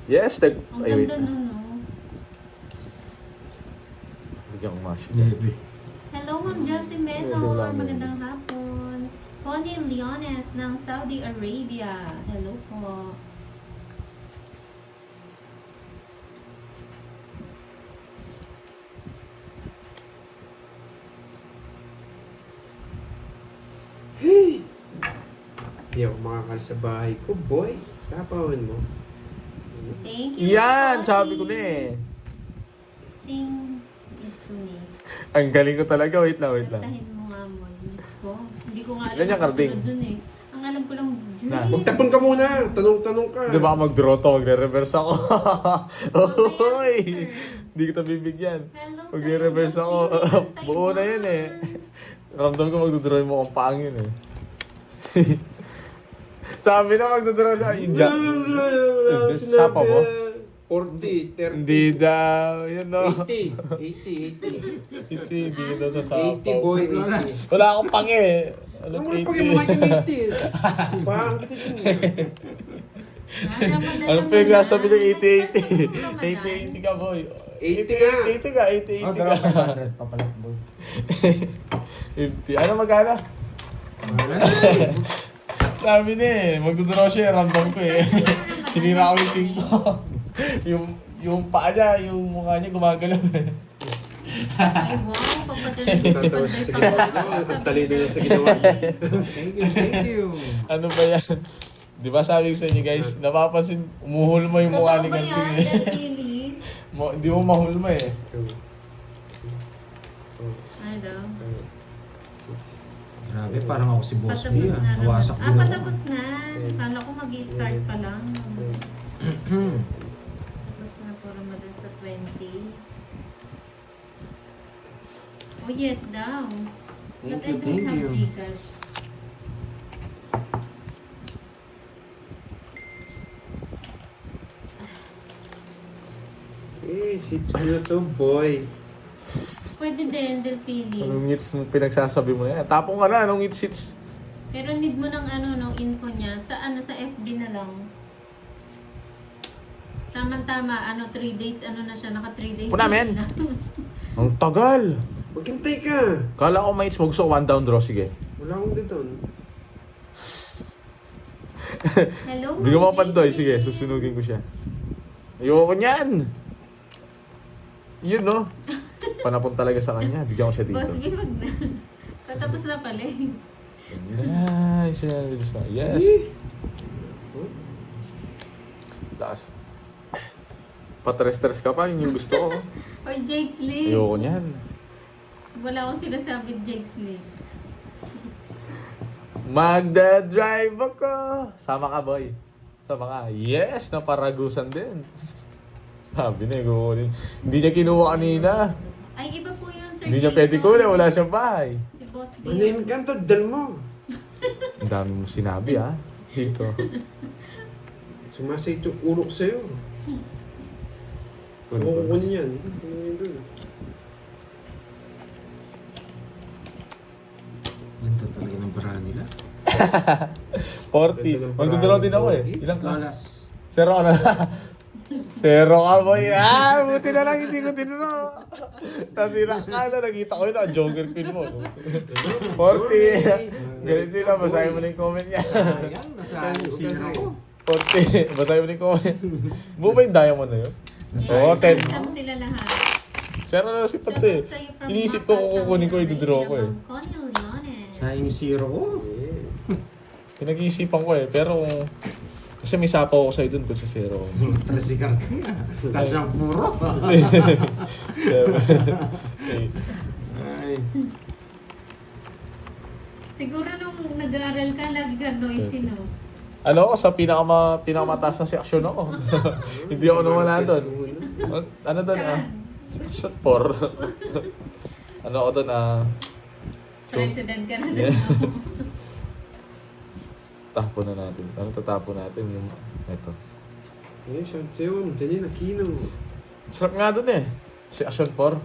Yes, Ang ay, wait. ganda nun, no? Bigyan ko mash. Bebe. Hello, Ma'am Josie Hello, Menor. Ma'am. Magandang hapon. Connie Leones ng Saudi Arabia. Hello po. Hey! Hindi ako makakalis sa bahay ko, boy. Sapawan mo. Thank you. Yan, Connie. sabi ko na eh. Sing ito ni. Ang galing ko talaga. Wait lang. Kantahin mo nga mo. Miss ko. Hindi ko nga alam Ganyan, ang Karding. kasunod dun eh. Ang alam ko lang, Na. Dream. Magtapon ka muna. Tanong-tanong ka. Di ba mag-draw to, magre-reverse ako. Oy! Hindi kita bibigyan. Hello, Magre-reverse sa'yo, ako. Justin. Buo na yun eh. Ramdam ko magdodraw mo kung paang yun eh. Sabi na magdodraw siya. Yung jack. Sapa mo? 40, 30. Hindi daw. Yun no. 80. Hindi ka daw sa sapaw. 80, boy. 80. Wala akong pangi eh. Ano Ano mo na pag yung mga 80? Paang kita dyan. Ano pa yung sasabi ng 80-80? 80-80 ka boy. 80 ka. 80 ka, 80-80 Oh, ka. draw 500 papalit boy. 50. Ano magkano? Sabi niya eh, magdodraw siya, ramdam ko eh. Sinira ko yung TikTok. yung paa niya, yung mukha niya gumagalaw eh. Ay, wow. Papadali ko Tatawa siya sa ginawa niya. Ang talino niya sa ginawa niya. Thank you. Ano ba yan? Di ba sabi ko sa inyo guys, napapansin, umuhulma yung mukha ni Totoo ba Kanting yan, eh. Del Pili? Di mo mahulma eh. Ano daw? Grabe, parang ako si Boss B Patapos ah. na naman. Nawasak din ako. Patapos na. Kala ko mag-i-start pa lang. Tapos na po Ramadan sa 20. Oh yes daw. But I don't thank have you. Gcash. Eh, sits ko na to, boy. Pwede din, Del Pili. Anong hits mo pinagsasabi mo yan? Tapong ka na, anong hits? Pero need mo ng ano, ng info niya. Sa ano, sa FB na lang. Tama-tama, 3 days, na siya, naka 3 days. Una, na men. nila. Ang tagal! Maghintay ka. Kala ko may hits mo, gusto ko one down draw, sige. Wala akong dito. Hello, Bigyan mo Ma'am pantoy, JC. sige, susunugin ko siya. Ayoko niyan! Yun no? Panapon talaga sa kanya, bigyan ko siya dito. Boss B, wag na. Patapos na pala eh. Nice, yes! Lakas. Patres-tres ka pa, yun yung gusto ko. Oy, Jake Slee. Ayoko niyan. Wala akong sinasabi, Jake Slee. Magda-drive ako! Sama ka, boy. Sama ka. Yes! Naparagusan din. Sabi na, kukunin. Hindi niya kinuha kanina. Ay, iba po yun, Sir Hindi niya Jason. pwede kunin. Wala siyang bahay. Si Boss B. Manahimik ka to, dal mo. Ang dami mo sinabi, ha? Dito. Sumasay ito ulo ko sa'yo. Kunin Ako ko. kukunin yan. Kunin yan dun. Ganda talaga ng barahan nila. 40. Magdoddraw din ako eh. Ilang ka? Lolas. Zero ka na. Zero ka, boy. Ah, buti na lang hindi ko tinuro. Nasira ka na. Nakita ko yun. Joker pin mo. 40. Ganun sila. Basahin mo na yung comment niya. Ayan, nasa zero ko. 40. Basahin mo na yung comment. Buo ba yung diamond na yun? Oo, 10. Sama sila lahat. Zero na si Pati. Inisip ko kung kukunin ko, i-draw ko eh. Connie Leones. Sayang yung zero ko. Eh. Pinag-iisipan ko eh. Pero kasi may sapaw ako sa'yo dun kung sa zero. Talasikar ka nga. Tapos ang puro. Okay. Ay. Siguro nung nag-aaral ka, lagi ka noisy, no? Ano ako, sa pinakamataas na section ako. Hindi ako nawala doon. Ano doon Section 4. Ano ako doon President ka na Yeah. din. Tapon na natin. Ano tatapon natin yung ito. Eh, siya sa'yo. Diyan yun, nakino. Sarap nga doon eh. Section 4.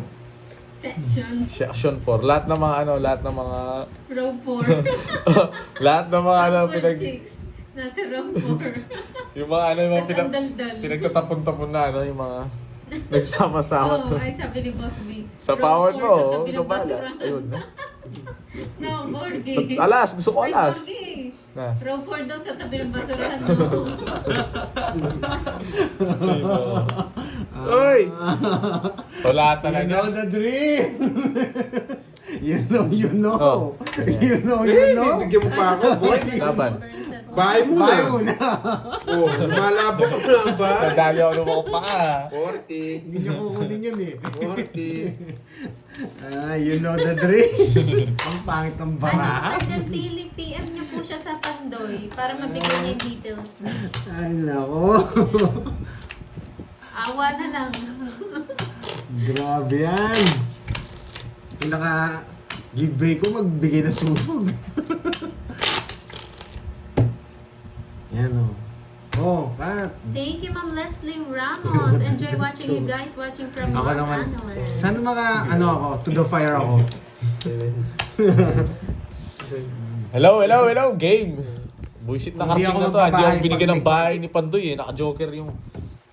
Section. Section 4. Lahat ng mga Row 4. lahat ng mga Couple pinag chicks. Nasa room 4. Yung mga ano, yung mga Tapos ang daldal. pinagtatapon-tapon na, ano, yung mga nagsama-sama Oo, to. ay sabi ni Boss B. Sa room pawad 4 mo, sa tabi ng ikaw bala. basurahan. Ayun na. No, Borgi. Alas, gusto ko Ay, alas. Borgi. Na. Room 4 daw sa tabi ng basurahan mo. Oy! Wala You talaga. know the dream! You know, Oh. You know, you know. Bigyan mo pa ako, boy. Laban. Bahay mo Bye na. muna. Oh, lumalabo ka na ba? Nadali ako lumako pa ka. 40. Hindi niya kukunin yun eh. 40. You know the dream. Ang pangit ng Ano, baraha. Sir Nantili, PM niyo po siya sa Pandoy para mabigyan niya yung details niya. Ay, nako. Awa na lang. Grabe yan. Pinaka-giveaway ko magbigay na sunog. Yan o. Oh, Pat. Thank you, Ma'am Leslie Ramos. Enjoy watching you guys watching from Ako Los naman. Angeles. Sana ano ako, to the fire ako. 7. Hello, game. Buisit na Hindi karting ako na to. Hindi ako magbabahay binigyan ng pag- bahay ni Pandoy eh. Naka-joker yung...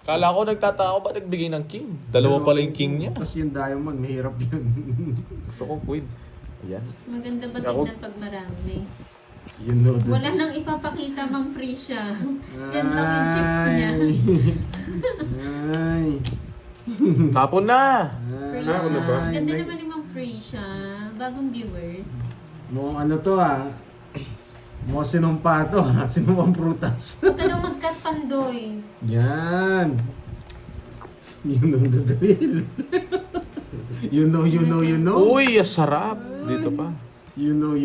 Kala ko nagtataka ba nagbigay ng king? Dalawa pala yung king niya. Tapos yung diamond, mahirap yun. Gusto ko queen. Ayan. Maganda ba Ako- tignan pag marami? You know the Wala nang ipapakita, Ma'am Frisha. Yan lang yung chips niya. Ay. Tapon na! Ako na ba? Ganda naman ni Ma'am Frisha. Bagong viewers. Mukhang ano to mukhang sinumpa to sinumpang prutas. Huwag ka daw mag-cut, Pandoy. Yan. You know the drill. You know. Uy, sarap! Dito pa. You know.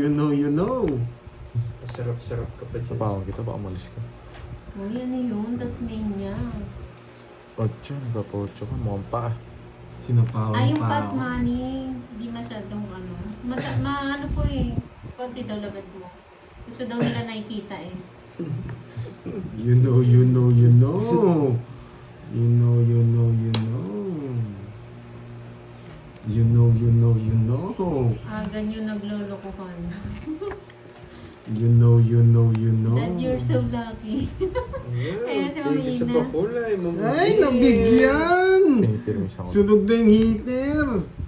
Sarap-sarap ka pa Sa dyan. pa kita ba umalis ka? Oh, yan na yun. Tas main niya. Ocho, nagpa-ocho ka. Mukhang pa. Sinumpawan Ay, yung pa pot ako. money. Hindi masyadong ano. Ano po eh. Konti daw labas mo. Gusto daw nila nakikita eh. You know. You know. Ganyan naglolokohan. You know. Dad, you're so lucky. Kaya si Thank you sa Mamina. pakulay. Ay, nabigyan! Pinipirmis ako. Sunog na yung heater.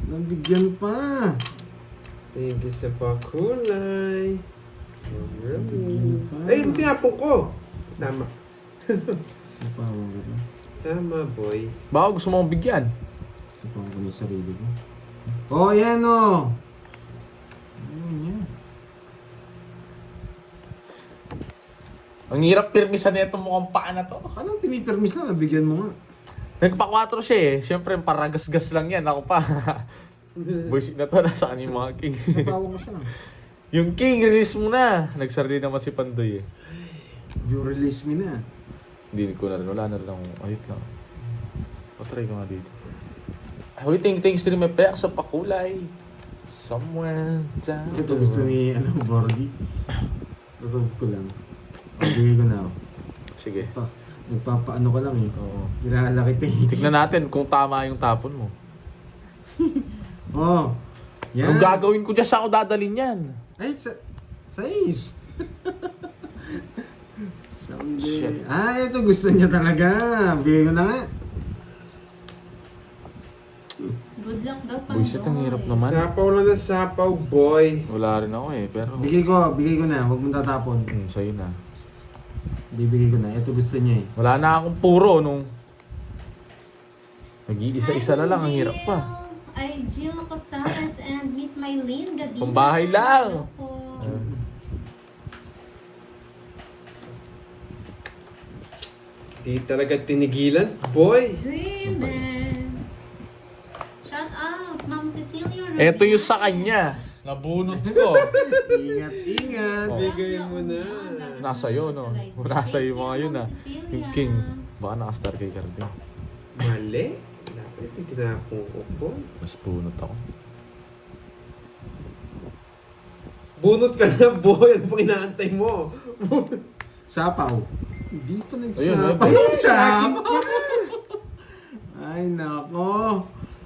Nabigyan pa. Thank you sa pakulay. Nabigyan pa. Ay, tinapon ko. Tama. Sipawan ko ba? Tama, boy. Baka gusto mo akong bigyan. Sipawan ko yung sarili ko. Oh, yan o. Yan. Ang hirap pirmisan na itong mukhang paa na to. Anong pinipermis na? Nabigyan mo nga. Nagpa-4 siya eh. Siyempre, paragas-gas lang yan. Ako pa. Buisit na to. Nasa kanya yung mga king. Sipawan ko siya. Yung king, release mo na. Nagsarili naman si Pandoy eh. You release me na. Hindi ko na rin. Wala na rin akong... Ayot lang. Patry ko nga dito. Uy, thanks to may payak sa pakulay. Somewhere down. Ito gusto ni Bordy. Tutog ko lang. Bigay ko na ako. Sige. Nagpapaano ka lang eh. Oo. Nilalaki eh. Tignan natin kung tama yung tapon mo. Oh. Yan. Anong gagawin ko dyan? Saan ako dadalhin yan? Ay, sais. Someday. Shit. Ah, ito gusto niya talaga. Bigay ko na nga. Good luck daw, Pandoy. Buisit, ang hirap naman. Sapaw lang na sapaw, boy. Wala rin ako eh. Pero... Bigay ko na. Huwag mong tatapon. Sa'yo na. Bibigay ko na. Ito gusto niya eh. Wala na akong puro nung... Nag-iisa-isa na lang. Ang hirap pa. Ay, Jill Costales and Miss Mylene Gadina. Pambahay lang. Hello po. Di talaga tinigilan, boy. Dream man. Shout out, Ma'am Cecilia Rubio. Eto yung sa kanya. Nabunot ko. Ingat. Oh. Bigay mo na. Nasa iyo, no? Nasa iyo mga yun, ah. Yung king. Baka nakastar kay Cardin. Mali. Dapat yung tinapon ko, boy. Mas bunot ako. Bunot ka na, boy. Ano pa inaantay mo? Sapaw. Hindi pa Ayun, nagsapaw. ayun. Sapaw. Ay, nako.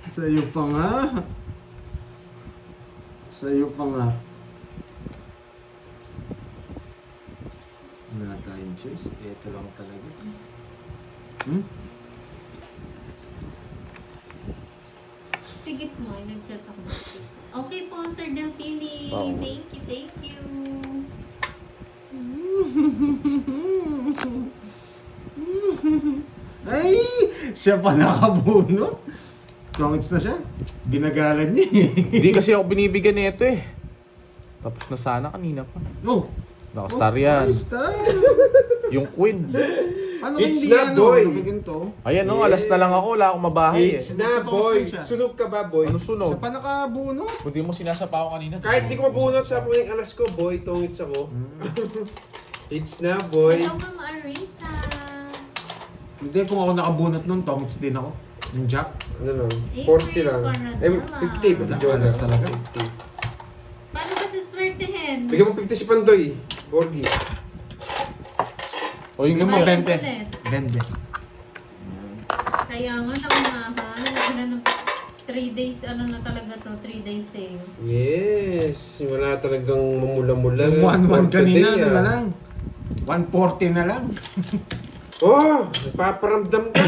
Sa'yo pa nga. Sa'yo pa nga. Wala tayong choice. Ito lang talaga. Hmm? Sige po, ay nag-chat ako. Okay po, Sir Delphini. Oo. Thank you, thank you. Ay! Siya pa nakabunot. Tongits na siya. Binagalan niya eh. Hindi kasi ako binibigyan nito eh. Tapos na sana kanina pa. Oh! Nakastar yan. Ay, star! Yung queen. Ano It's hindi not ano? boy. Ano ganito? Ayan no, alas na lang ako. Wala akong mabahay eh. It's na, boy. Siya. Sunog ka ba, boy? Ano sunog? Siya pa nakabunot. Hindi mo sinasapa ako kanina. Kahit di ko mabunot sa puning alas ko, boy, tongits ako. It's na, boy. Hello, Ma'am Arisa. Hindi, kung ako nakabunot nun, tongits din ako. Yung jack. Ano lang, Eh, 40 lang. Eh, Paradela. 50, pati Jola. Alas talaga. 50. Paano ba suswertehin? Bigyan mo 50 si Pandoy. Borgi. O yung Bigyan mo gamit. 20. ulit. Bende. Kaya nga nakumahal. Ilan ng 3 days, ano na talaga to, 3 days sale. Yes. Wala talagang mamula-mula. Yung 1-1 kanina, Today, ano na ah. lang. 140 na lang. Oh, nagpaparamdam ka.